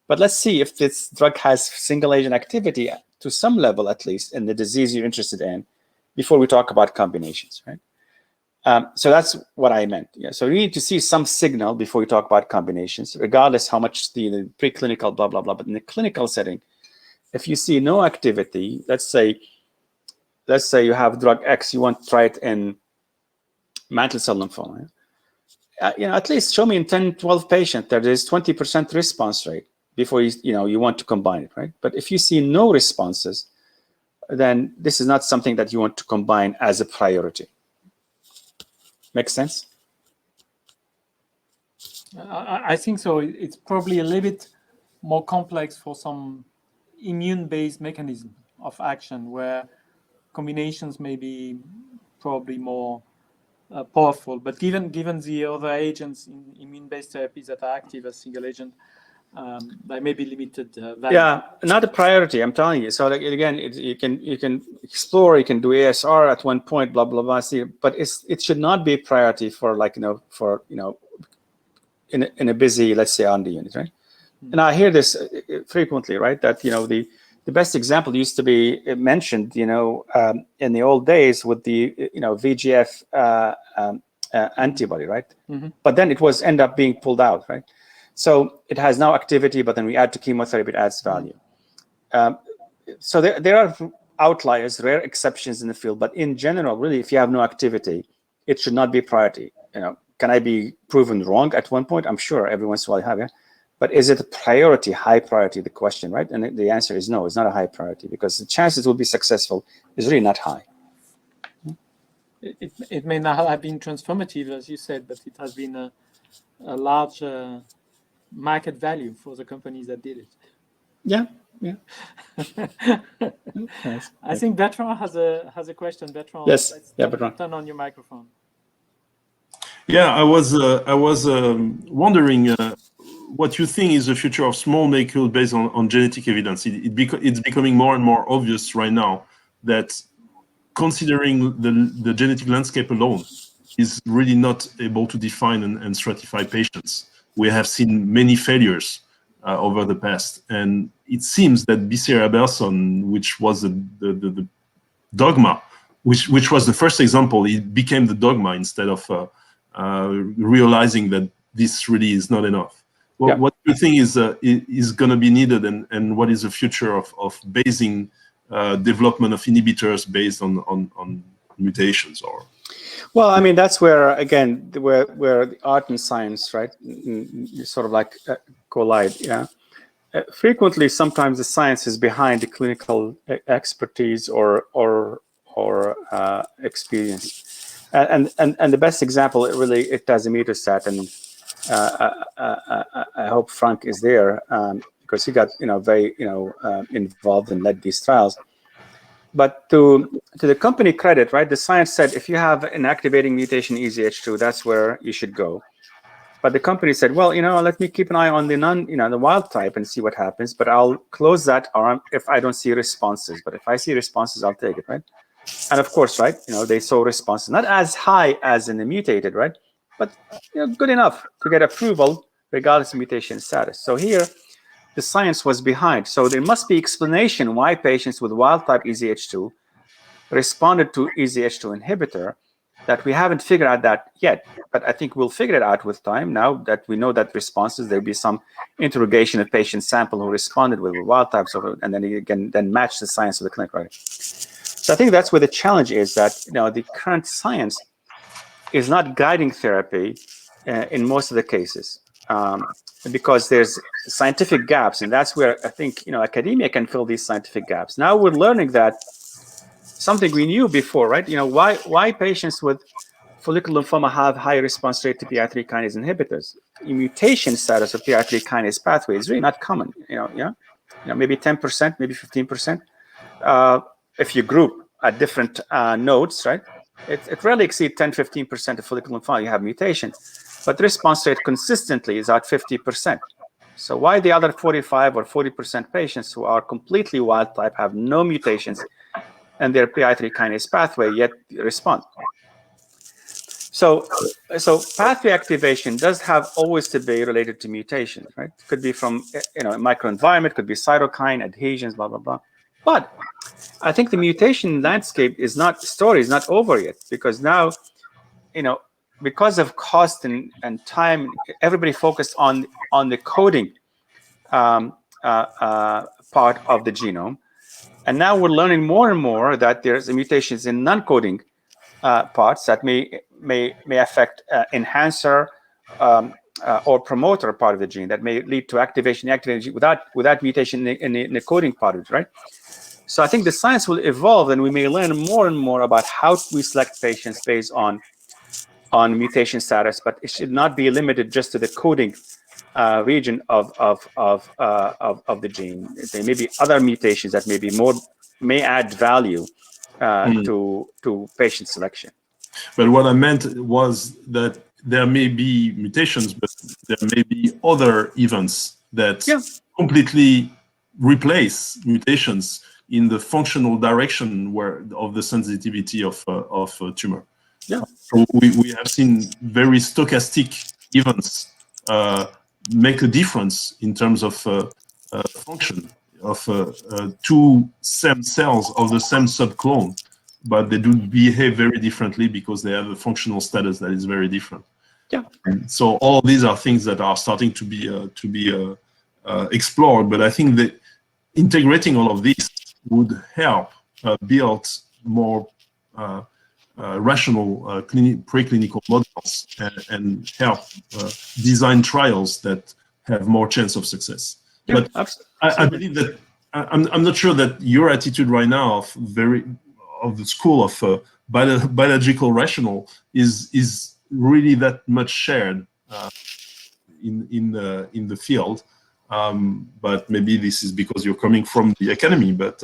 but let's see if this drug has single agent activity to some level, at least, in the disease you're interested in, before we talk about combinations, right? So that's what I meant. Yeah. So you need to see some signal before we talk about combinations, regardless how much the preclinical, blah, blah, blah. But in the clinical setting, if you see no activity, let's say you have drug X, you want to try it in mantle cell lymphoma. Yeah? At least show me in 10, 12 patients that there is 20% response rate before you want to combine it, right? But if you see no responses, then this is not something that you want to combine as a priority. Makes sense? I think so. It's probably a little bit more complex for some immune-based mechanism of action where combinations may be probably more powerful. But given the other agents in immune-based therapies that are active as single agent, there may be limited value. Yeah, not a priority. I'm telling you. So like, again, you can explore. You can do ASR at one point. Blah blah blah. See, but it should not be a priority for like in a busy, let's say, R&D unit, right? And I hear this frequently, right? That the best example used to be mentioned, in the old days with the VEGF antibody, right? But then it was end up being pulled out, right? So it has now activity, but then we add to chemotherapy, it adds value. So there are outliers, rare exceptions in the field, but in general, really, if you have no activity, it should not be a priority. Can I be proven wrong at one point? I'm sure every once in a while you have, yeah. But is it a priority, high priority, the question, right? And the answer is no, it's not a high priority because the chances will be successful is really not high. It may not have been transformative, as you said, but it has been a large market value for the companies that did it. Yeah. I think Bertrand has a question. Bertrand, yes. Bertrand. Turn on your microphone. Yeah, I was wondering what you think is the future of small molecule based on genetic evidence. It's becoming more and more obvious right now that considering the genetic landscape alone is really not able to define and stratify patients. We have seen many failures over the past, and it seems that BCR-ABL, which was the dogma, which was the first example, it became the dogma instead of realizing that this really is not enough. Well, what do you think is going to be needed, and what is the future of basing development of inhibitors based on mutations? Or well, I mean, that's where again where the art and science, right, sort of like collide. Yeah, frequently sometimes the science is behind the clinical expertise or experience, and the best example it does immutostat, and I hope Frank is there because he got very involved and led these trials. But to the company credit, right, the science said if you have an activating mutation EZH2, that's where you should go. But the company said, well, let me keep an eye on the the wild type and see what happens. But I'll close that arm if I don't see responses. But if I see responses, I'll take it, right? And of course, right, they saw responses not as high as in the mutated, right, but good enough to get approval regardless of mutation status. So here, the science was behind. So there must be explanation why patients with wild type EZH2 responded to EZH2 inhibitor that we haven't figured out that yet. But I think we'll figure it out with time. Now that we know that responses, there'll be some interrogation of patient sample who responded with wild type, and then you can then match the science of the clinic, right? So I think that's where the challenge is, that the current science is not guiding therapy in most of the cases. Because there's scientific gaps, and that's where I think academia can fill these scientific gaps. Now we're learning that something we knew before, right? Why patients with follicular lymphoma have high response rate to PI3 kinase inhibitors. Mutation status of PI3 kinase pathway is really not common. Maybe 10%, maybe 15%. If you group at different nodes, right? It rarely exceeds 10-15% of follicular lymphoma you have mutation. But the response rate consistently is at 50%. So why the other 45 or 40% patients who are completely wild type have no mutations and their PI3 kinase pathway yet respond? So pathway activation does have always to be related to mutations, right? It could be from microenvironment, could be cytokine adhesions, blah blah blah. But I think the mutation landscape story is not over yet, because now because of cost and time, everybody focused on the coding part of the genome, and now we're learning more and more that there's mutations in non-coding parts that may affect enhancer or promoter part of the gene that may lead to activation without mutation in the coding part of it, right? So I think the science will evolve, and we may learn more and more about how we select patients based on mutation status, but it should not be limited just to the coding region of the gene. There may be other mutations that may add value to patient selection. But what I meant was that there may be mutations, but there may be other events that completely replace mutations in the functional direction of the sensitivity of tumor. Yeah. So we have seen very stochastic events make a difference in terms of function of two same cells of the same subclone, but they do behave very differently because they have a functional status that is very different. Yeah. And so all these are things that are starting to be explored, but I think that integrating all of this would help build more rational preclinical models and help design trials that have more chance of success. Yeah, but I believe that I'm not sure that your attitude right now of the school of biological rational is really that much shared in the field. But maybe this is because you're coming from the academy. But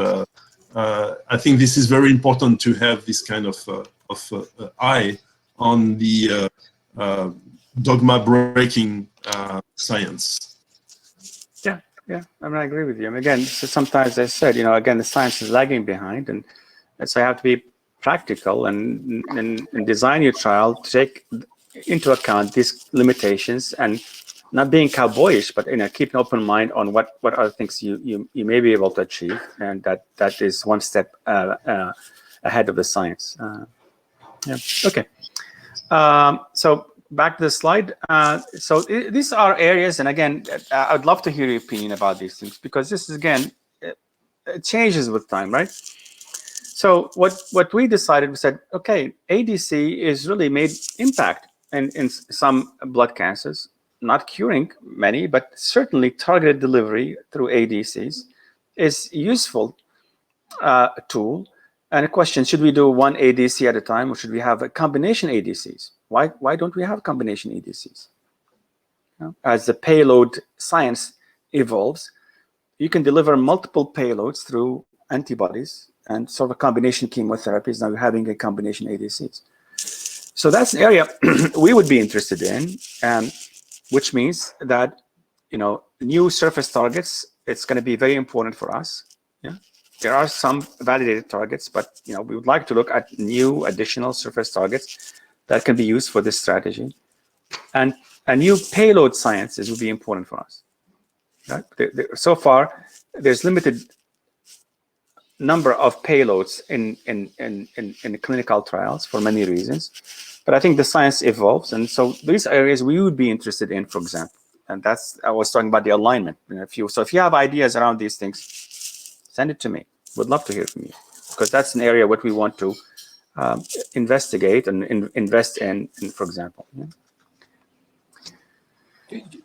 I think this is very important to have this kind of eye on the dogma-breaking science. Yeah, I mean, I agree with you. I mean, again, so sometimes I said, again, the science is lagging behind, and so I have to be practical and design your trial to take into account these limitations and not being cowboyish, but keep an open mind on what other things you may be able to achieve, and that is one step ahead of the science. Yeah. Okay. So back to the slide. So these are areas, and again, I'd love to hear your opinion about these things, because this is, again, it changes with time, right? So what we decided, we said, okay, ADC is really made impact in some blood cancers, not curing many, but certainly targeted delivery through ADCs is useful tool. And a question, should we do one ADC at a time, or should we have a combination ADCs? Why don't we have combination ADCs? As the payload science evolves, you can deliver multiple payloads through antibodies and sort of a combination chemotherapies. Now you're having a combination ADCs. So that's an area we would be interested in, which means that, new surface targets, it's going to be very important for us. Yeah. There are some validated targets, but we would like to look at new additional surface targets that can be used for this strategy. And a new payload sciences would be important for us. Right? So far, there's limited number of payloads in clinical trials for many reasons. But I think the science evolves, and so these areas we would be interested in, for example. And I was talking about the alignment. If you have ideas around these things, send it to me. Would love to hear from you, because that's an area what we want to investigate and invest in, for example.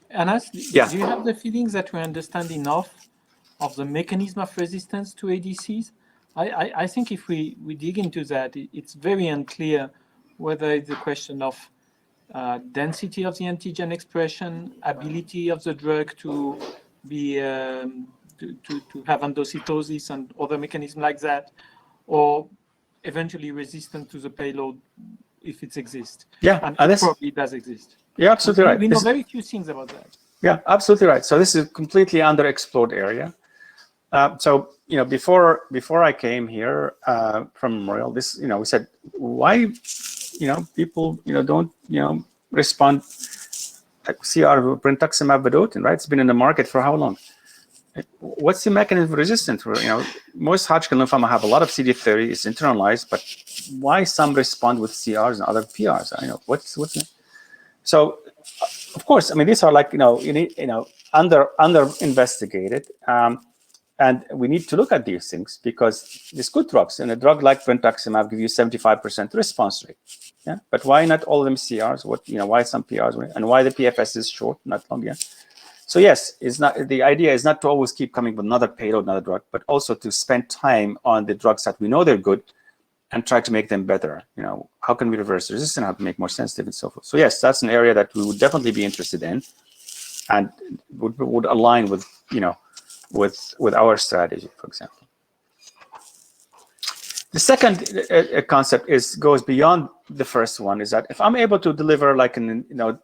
Anas, Yeah. do you have the feelings that we understand enough of the mechanism of resistance to ADCs? I think if we dig into that, it's very unclear whether it's a question of density of the antigen expression, ability of the drug to be to have endocytosis and other mechanisms like that, or eventually resistant to the payload if it exists. Yeah, and it probably does exist. Yeah, absolutely right. We know very few things about that. Yeah, absolutely right. So this is a completely underexplored area. So before I came here from Memorial, this we said, why people don't respond CR brentuximab vedotin, right? It's been in the market for how long? What's the mechanism of resistance? Most Hodgkin lymphoma have a lot of CD30, it's internalized, but why some respond with CRs and other PRs? What's so of course, I mean, these are like under investigated, and we need to look at these things, because these good drugs, and a drug like brentuximab give you 75% response rate. Yeah, but why not all of them CRs? Why some PRs, and why the PFS is short, not long? Yeah. So yes, the idea is not to always keep coming with another payload, another drug, but also to spend time on the drugs that we know they're good and try to make them better. How can we reverse resistance? How to make more sensitive and so forth. So yes, that's an area that we would definitely be interested in, and would align with with our strategy, for example. The second concept goes beyond the first one, is that if I'm able to deliver like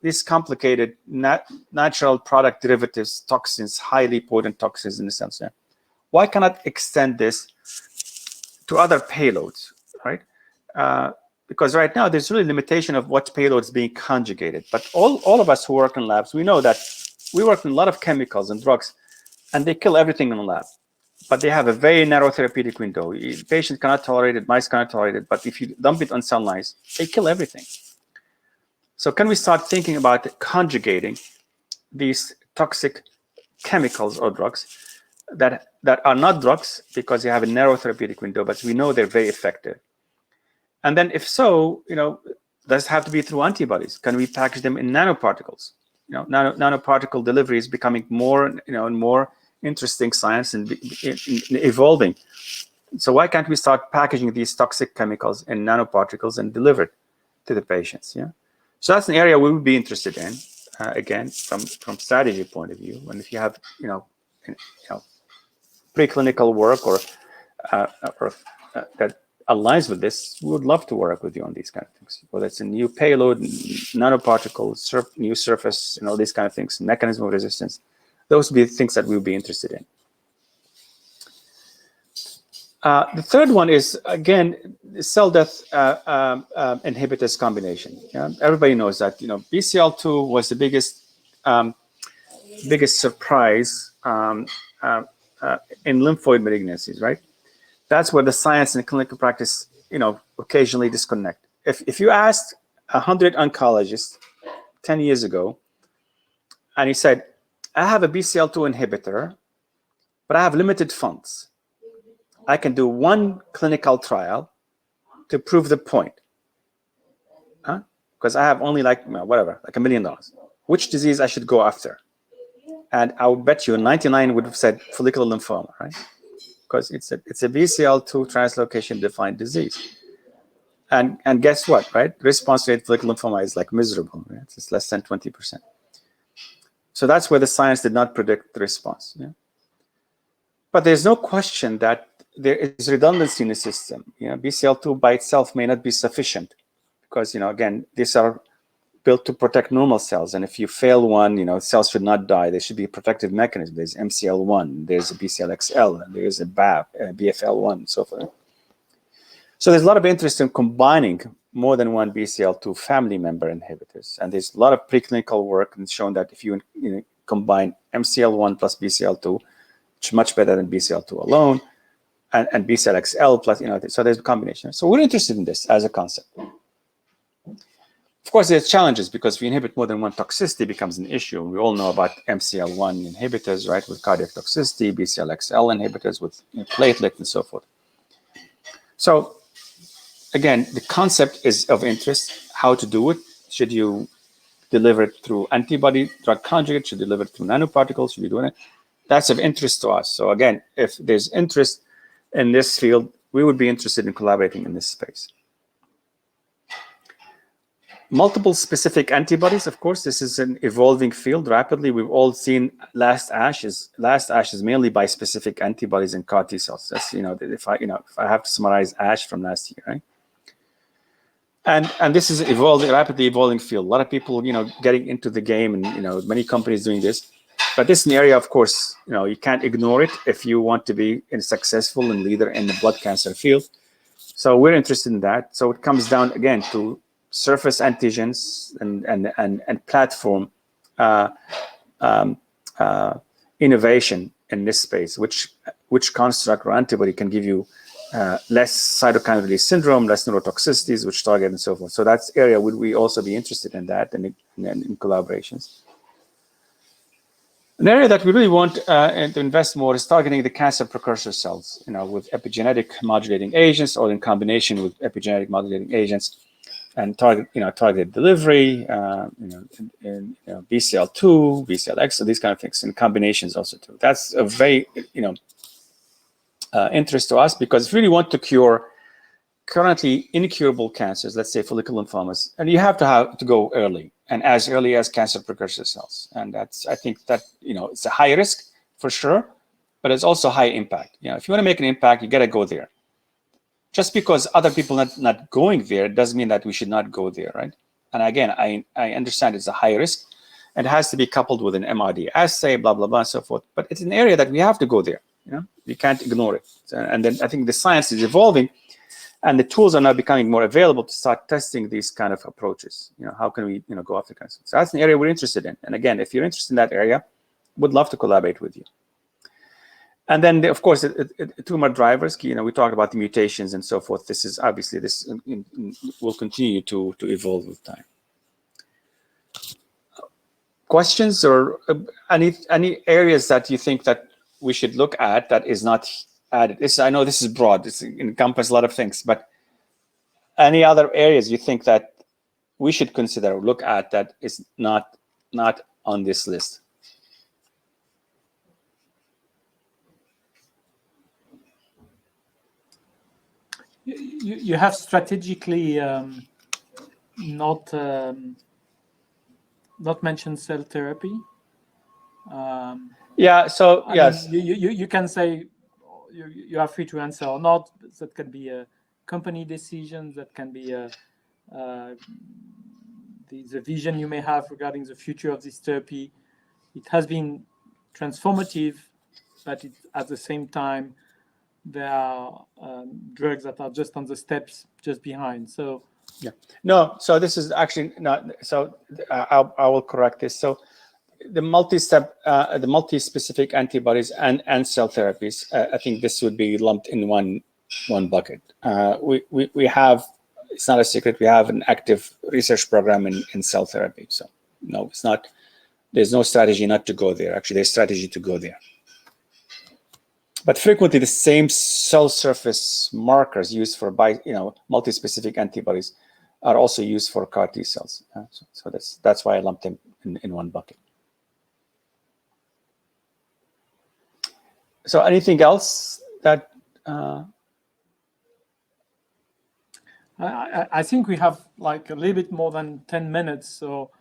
these complicated natural product derivatives, toxins, highly potent toxins in the sense, why cannot extend this to other payloads, right? Because right now there's really limitation of what payload is being conjugated. But all of us who work in labs, we know that we work in a lot of chemicals and drugs, and they kill everything in the lab. But they have a very narrow therapeutic window. Patients cannot tolerate it, mice cannot tolerate it, but if you dump it on cell lines, they kill everything. So can we start thinking about conjugating these toxic chemicals or drugs that are not drugs because they have a narrow therapeutic window, but we know they're very effective? And then if so, does it have to be through antibodies? Can we package them in nanoparticles? Nanoparticle delivery is becoming more and more interesting science and evolving. So why can't we start packaging these toxic chemicals in nanoparticles and deliver it to the patients? Yeah. So that's an area we would be interested in. Again, from strategy point of view, and if you have preclinical work or that aligns with this, we would love to work with you on these kind of things. Whether it's a new payload, nanoparticles, new surface, these kind of things, mechanism of resistance. Those would be things that we would be interested in. The third one is, again, cell death inhibitors combination. Yeah? Everybody knows that BCL2 was the biggest surprise in lymphoid malignancies, right? That's where the science and clinical practice, occasionally disconnect. If you asked 100 oncologists 10 years ago, and he said, I have a BCL2 inhibitor, but I have limited funds. I can do one clinical trial to prove the point. Because I have only like $1 million. Which disease I should go after? And I would bet you 99 would have said follicular lymphoma, right? Because it's a BCL2 translocation defined disease. And guess what, right? Response rate follicular lymphoma is like miserable, right? It's less than 20%. So that's where the science did not predict the response. Yeah? But there's no question that there is redundancy in the system. BCL2 by itself may not be sufficient because, again, these are built to protect normal cells. And if you fail one, cells should not die. There should be a protective mechanism. There's MCL1, there's a BCLXL, and there's a BFL1, and so forth. So there's a lot of interest in combining more than one BCL2 family member inhibitors. And there's a lot of preclinical work and shown that if you combine MCL1 plus BCL2, it's much better than BCL2 alone, and BCLXL plus, so there's a combination. So we're interested in this as a concept. Of course, there's challenges because if you inhibit more than one toxicity, it becomes an issue. We all know about MCL1 inhibitors, right, with cardiac toxicity, BCLXL inhibitors with platelet and so forth. So again, the concept is of interest, how to do it. Should you deliver it through antibody drug conjugate? Should you deliver it through nanoparticles? Should you do it? That's of interest to us. So again, if there's interest in this field, we would be interested in collaborating in this space. Multiple specific antibodies, of course, this is an evolving field rapidly. We've all seen last ASH is mainly by specific antibodies and CAR T cells. That's if I have to summarize ASH from last year, right? And this is rapidly evolving field. A lot of people, getting into the game, and many companies doing this. But this is an area, of course, you can't ignore it if you want to be a successful and leader in the blood cancer field. So we're interested in that. So it comes down again to surface antigens and platform innovation in this space. Which construct or antibody can give you less cytokine release syndrome, less neurotoxicities, which target and so forth. So that's area would we also be interested in that and in collaborations. An area that we really want to invest more is targeting the cancer precursor cells, with epigenetic modulating agents or in combination with epigenetic modulating agents, and targeted delivery, BCL2, BCLX, so these kind of things, and combinations also too. That's a very interest to us because if you really want to cure currently incurable cancers, let's say follicular lymphomas, and you have to go early and as early as cancer precursor cells. And I think that, it's a high risk for sure, but it's also high impact. If you want to make an impact, you got to go there. just because other people not going there doesn't mean that we should not go there, right? And again, I understand it's a high risk, and it has to be coupled with an MRD assay, blah, blah, blah, and so forth. But it's an area that we have to go there. We can't ignore it. And then I think the science is evolving, and the tools are now becoming more available to start testing these kind of approaches. How can we go after cancer? So that's an area we're interested in. And again, if you're interested in that area, would love to collaborate with you. And then, of course, tumor drivers. We talked about the mutations and so forth. This is obviously will continue to evolve with time. Questions or any areas that you think that we should look at that is not added? I know this is broad. This encompasses a lot of things, but any other areas you think that we should consider or look at that is not on this list? You have strategically not mentioned cell therapy. Yeah. So yes, you can say you are free to answer or not. That can be a company decision. That can be the vision you may have regarding the future of this therapy. It has been transformative, but at the same time, there are drugs that are just on the steps just behind. So yeah, no. So this is actually not. So I will correct this. So the the multi-specific antibodies and cell therapies. I think this would be lumped in one bucket. We have. It's not a secret. We have an active research program in cell therapy. So no, it's not. There's no strategy not to go there. Actually, there's strategy to go there. But frequently, the same cell surface markers used for multi-specific antibodies are also used for CAR T cells. So that's why I lumped them in one bucket. So anything else that? I think we have like a little bit more than 10 minutes. So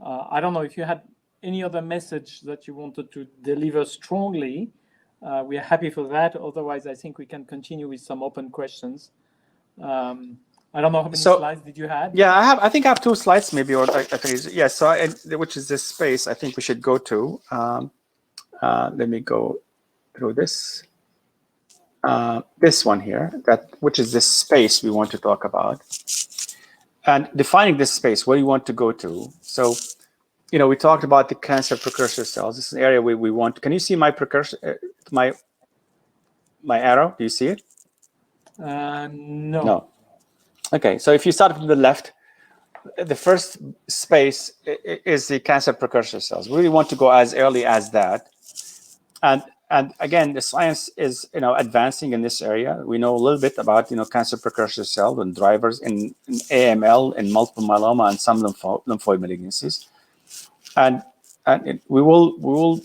I don't know if you had any other message that you wanted to deliver strongly. We are happy for that. Otherwise, I think we can continue with some open questions. I don't know how many slides did you have? Yeah, I think I have 2 slides maybe, or yeah. So which is this space I think we should go to. Let me go through this. This one here, which is this space we want to talk about, and defining this space. Where you want to go to. So, we talked about the cancer precursor cells. This is an area where we want. Can you see my precursor? My arrow? Do you see it? No. No. Okay. So if you start from the left, the first space is the cancer precursor cells. We really want to go as early as that, and again, the science is advancing in this area. We know a little bit about cancer precursor cell and drivers in AML, in multiple myeloma, and some lymphoid malignancies, and we will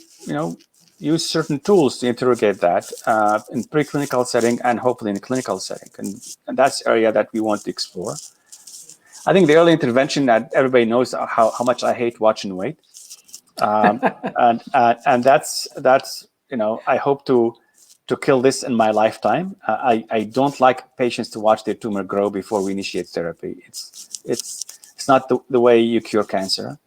use certain tools to interrogate that in preclinical setting and hopefully in a clinical setting, and that's the area that we want to explore. I think the early intervention that everybody knows how much I hate watch and wait, and that's I hope to kill this in my lifetime. I don't like patients to watch their tumor grow before we initiate therapy. It's not the way you cure cancer.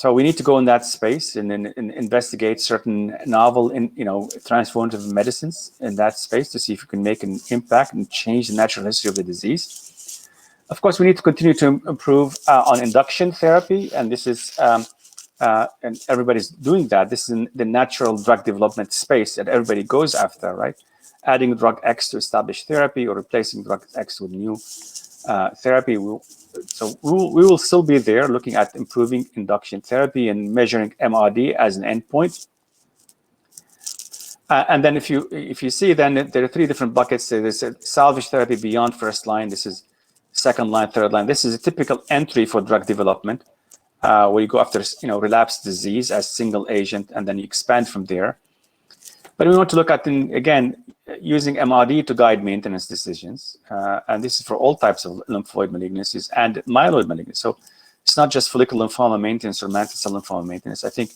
So we need to go in that space and then investigate certain novel transformative medicines in that space to see if we can make an impact and change the natural history of the disease. Of course, we need to continue to improve on induction therapy, and this is and everybody's doing that. This is in the natural drug development space that everybody goes after, right? Adding drug X to establish therapy or replacing drug X with new therapy. We will still be there looking at improving induction therapy and measuring MRD as an endpoint. And then if you see, then there are 3 different buckets. There's a salvage therapy beyond first line. This is second line, third line. This is a typical entry for drug development, where you go after relapsed disease as single agent, and then you expand from there. But we want to look at, again, using MRD to guide maintenance decisions. And this is for all types of lymphoid malignancies and myeloid malignancies. So it's not just follicular lymphoma maintenance or mantle cell lymphoma maintenance. I think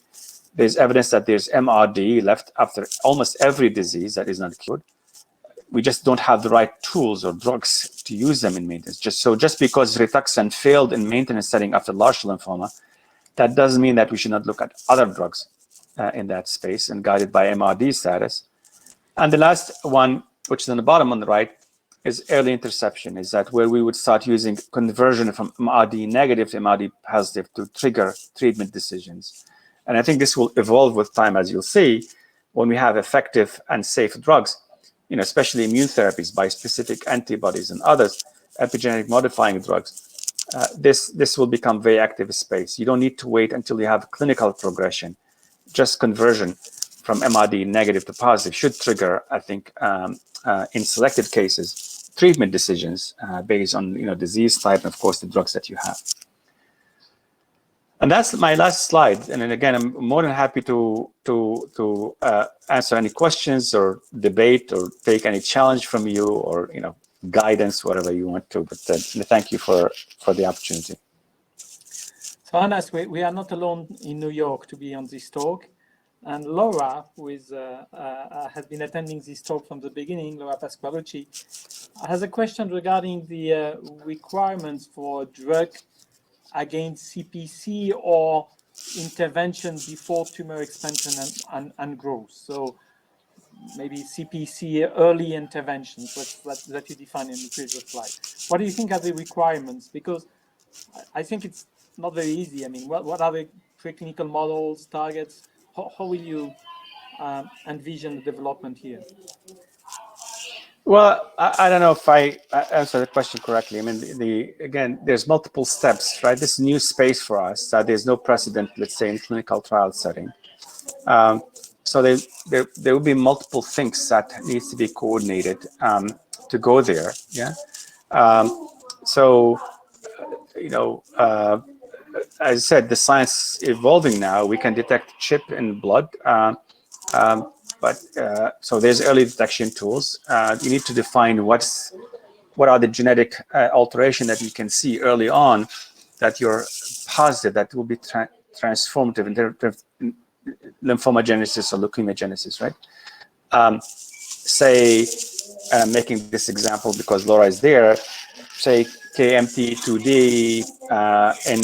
there's evidence that there's MRD left after almost every disease that is not cured. we just don't have the right tools or drugs to use them in maintenance. Just because Rituxan failed in maintenance setting after large lymphoma, that doesn't mean that we should not look at other drugs in that space and guided by MRD status. And the last one, which is on the bottom on the right, is early interception. Is that where we would start using conversion from MRD negative to MRD positive to trigger treatment decisions. And I think this will evolve with time, as you'll see, when we have effective and safe drugs, especially immune therapies, bispecific antibodies and others, epigenetic modifying drugs. This will become very active space. You don't need to wait until you have clinical progression. Just conversion from MRD negative to positive should trigger, I think, in selected cases, treatment decisions based on disease type and, of course, the drugs that you have. And that's my last slide. And then again, I'm more than happy to answer any questions or debate or take any challenge from you or guidance, whatever you want to. But thank you for the opportunity. So Anas, we are not alone in New York to be on this talk. And Laura, who is, has been attending this talk from the beginning, Laura Pasqualucci, has a question regarding the requirements for drug against CPC or intervention before tumor expansion and growth. So maybe CPC early interventions that you defined in the previous slide. What do you think are the requirements? Because I think it's not very easy. I mean, what are the preclinical models, targets? How will you envision the development here? Well, I don't know if I answered the question correctly. I mean, again, there's multiple steps, right? This is new space for us. There's no precedent, let's say, in clinical trial setting. So there will be multiple things that needs to be coordinated to go there. Yeah. As I said, the science evolving now. We can detect chip in blood. So there's early detection tools. You need to define what are the genetic alteration that you can see early on that you're positive that will be transformative in terms of lymphomagenesis or leukemiagenesis, right? Say, making this example because Laura is there, say KMT2D in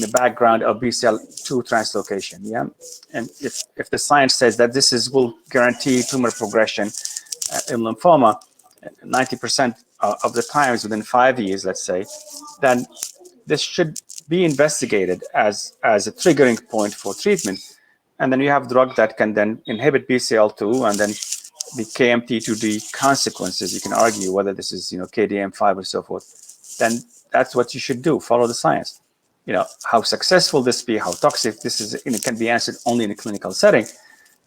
the background of BCL2 translocation, yeah? And if the science says that will guarantee tumor progression in lymphoma 90% of the times within 5 years, let's say, then this should be investigated as a triggering point for treatment. And then you have drug that can then inhibit BCL2 and then the KMT2D consequences. You can argue whether this is KDM5 or so forth. Then that's what you should do. Follow the science. How successful this be, how toxic this is, it can be answered only in a clinical setting,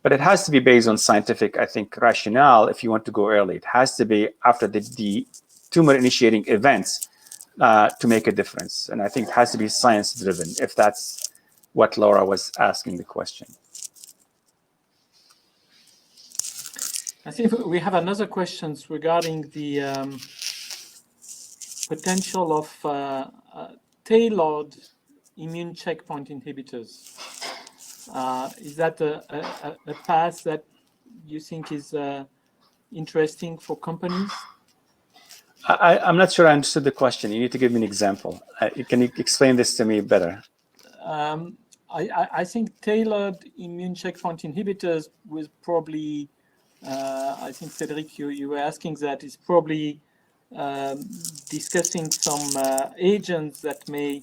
but it has to be based on scientific, I think, rationale if you want to go early. It has to be after the tumor initiating events to make a difference. And I think it has to be science driven, if that's what Laura was asking the question. I think we have another question regarding the potential of tailored immune checkpoint inhibitors. Is that a path that you think is interesting for companies? I'm not sure I understood the question. You need to give me an example. Can you explain this to me better? I think tailored immune checkpoint inhibitors was probably, I think, Cedric, you were asking that, is probably discussing some agents that may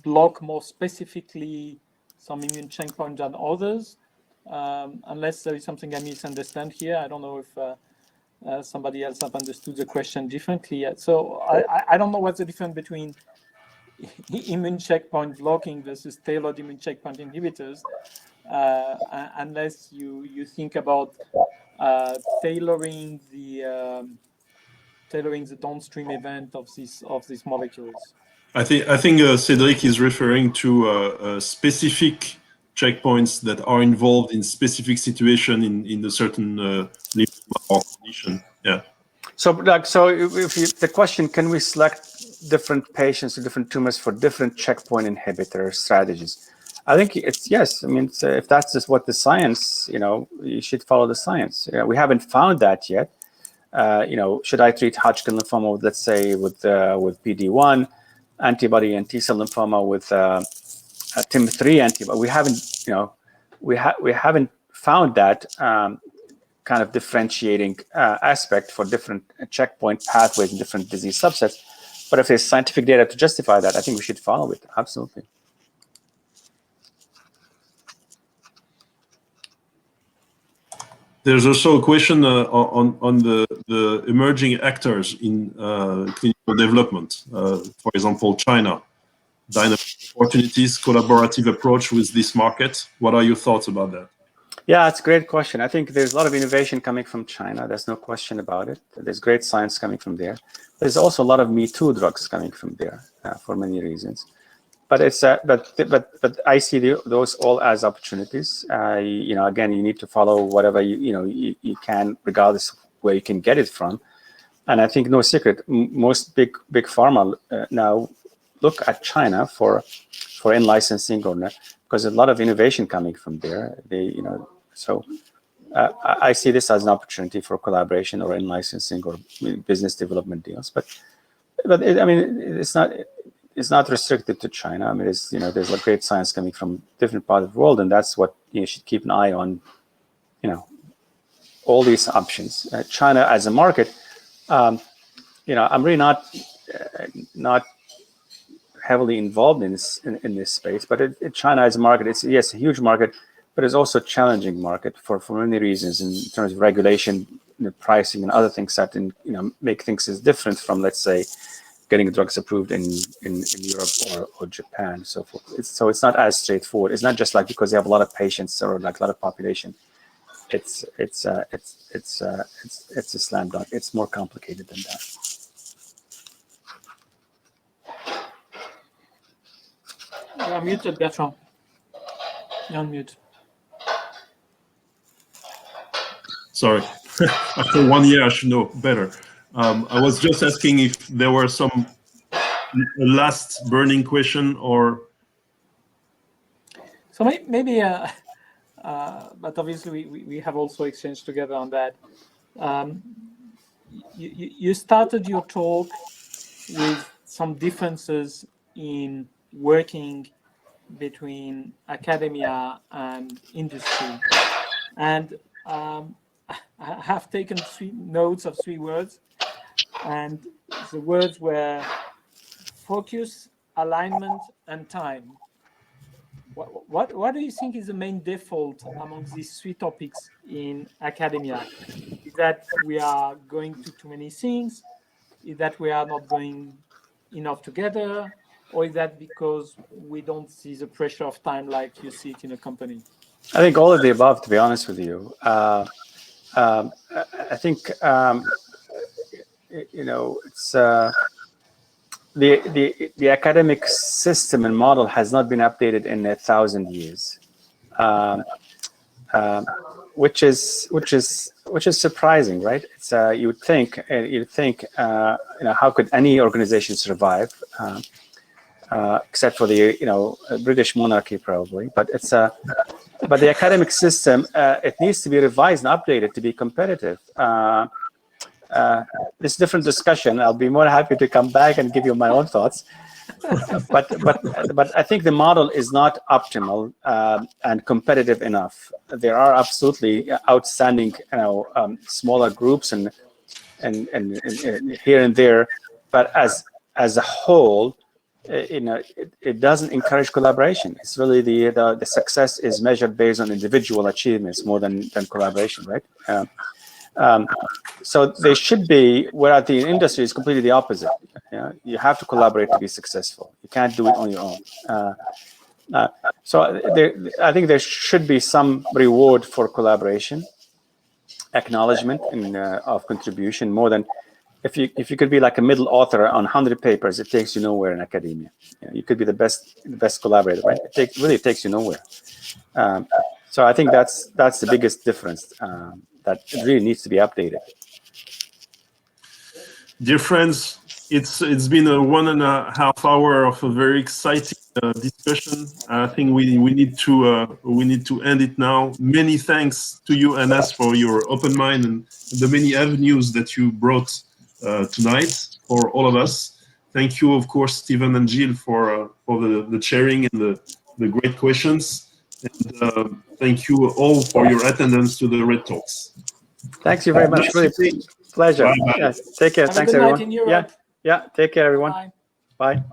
block more specifically some immune checkpoint than others, unless there is something I misunderstand here. I don't know if somebody else have understood the question differently yet. So I don't know what's the difference between immune checkpoint blocking versus tailored immune checkpoint inhibitors, unless you think about tailoring the downstream event of these molecules. I think Cedric is referring to specific checkpoints that are involved in specific situation in a certain lymphoma or condition. Yeah. So if the question, can we select different patients or different tumors for different checkpoint inhibitor strategies? I think it's yes. I mean, if that's just what the science, you should follow the science. We haven't found that yet. should I treat Hodgkin lymphoma with, let's say, with PD-1 antibody and T-cell lymphoma with a TIM-3 antibody? We haven't found that kind of differentiating aspect for different checkpoint pathways and different disease subsets. But if there's scientific data to justify that, I think we should follow it. Absolutely. There's also a question on the emerging actors in clinical development. For example, China. Dynamic opportunities, collaborative approach with this market. What are your thoughts about that? Yeah, it's a great question. I think there's a lot of innovation coming from China. There's no question about it. There's great science coming from there. There's also a lot of Me Too drugs coming from there for many reasons. But it's but I see those all as opportunities. Again, you need to follow whatever you can, regardless of where you can get it from. And I think no secret, most big pharma now look at China for in-licensing or not, because there's a lot of innovation coming from there. So I see this as an opportunity for collaboration or in-licensing or business development deals. But it's not restricted to China. I mean, there's a great science coming from different parts of the world, and that's what you should keep an eye on. All these options. China as a market, I'm really not heavily involved in this space, but China as a market, it's yes a huge market, but it's also a challenging market for many reasons in terms of regulation, pricing, and other things that make things as different from, let's say, getting drugs approved in Europe or Japan. So it's not as straightforward. It's not just like because they have a lot of patients or like a lot of population. It's a slam dunk. It's more complicated than that. You're muted, Bertrand. You're on mute. Sorry. After 1 year, I should know better. I was just asking if there were some last burning question or. So maybe, but obviously we have also exchanged together on that. You started your talk with some differences in working between academia and industry, and I have taken 3 notes of 3 words, and the words were focus, alignment, and time. What do you think is the main default among these 3 topics in academia? Is that we are going to too many things? Is that we are not going enough together? Or is that because we don't see the pressure of time like you see it in a company? I think all of the above, to be honest with you. I think it's the academic system and model has not been updated in 1,000 years, which is surprising, right? It's you'd think how could any organization survive? Except for the British monarchy probably, but it's but the academic system it needs to be revised and updated to be competitive. This different discussion. I'll be more happy to come back and give you my own thoughts. but I think the model is not optimal and competitive enough. There are absolutely outstanding smaller groups and here and there, but as a whole. It doesn't encourage collaboration. It's really the success is measured based on individual achievements more than collaboration, right? So they should be, where the industry is completely the opposite. You have to collaborate to be successful. You can't do it on your own. So I think there should be some reward for collaboration, acknowledgement of contribution more than. If you could be like a middle author on 100 papers, it takes you nowhere in academia. You could be the best collaborator, right? It really takes you nowhere. So I think that's the biggest difference that it really needs to be updated. Dear friends, It's been a 1.5 hour of a very exciting discussion. I think we need to end it now. Many thanks to you, Anas, for your open mind and the many avenues that you brought tonight for all of us. Thank you, of course, Stephen and Gilles, for the sharing and the great questions. And thank you all for your attendance to the Red Talks. Thanks you very much. Really pleasure. Bye-bye. Yeah, take care. Have Thanks, a good everyone. night in Europe. Yeah. Take care, everyone. Bye. Bye.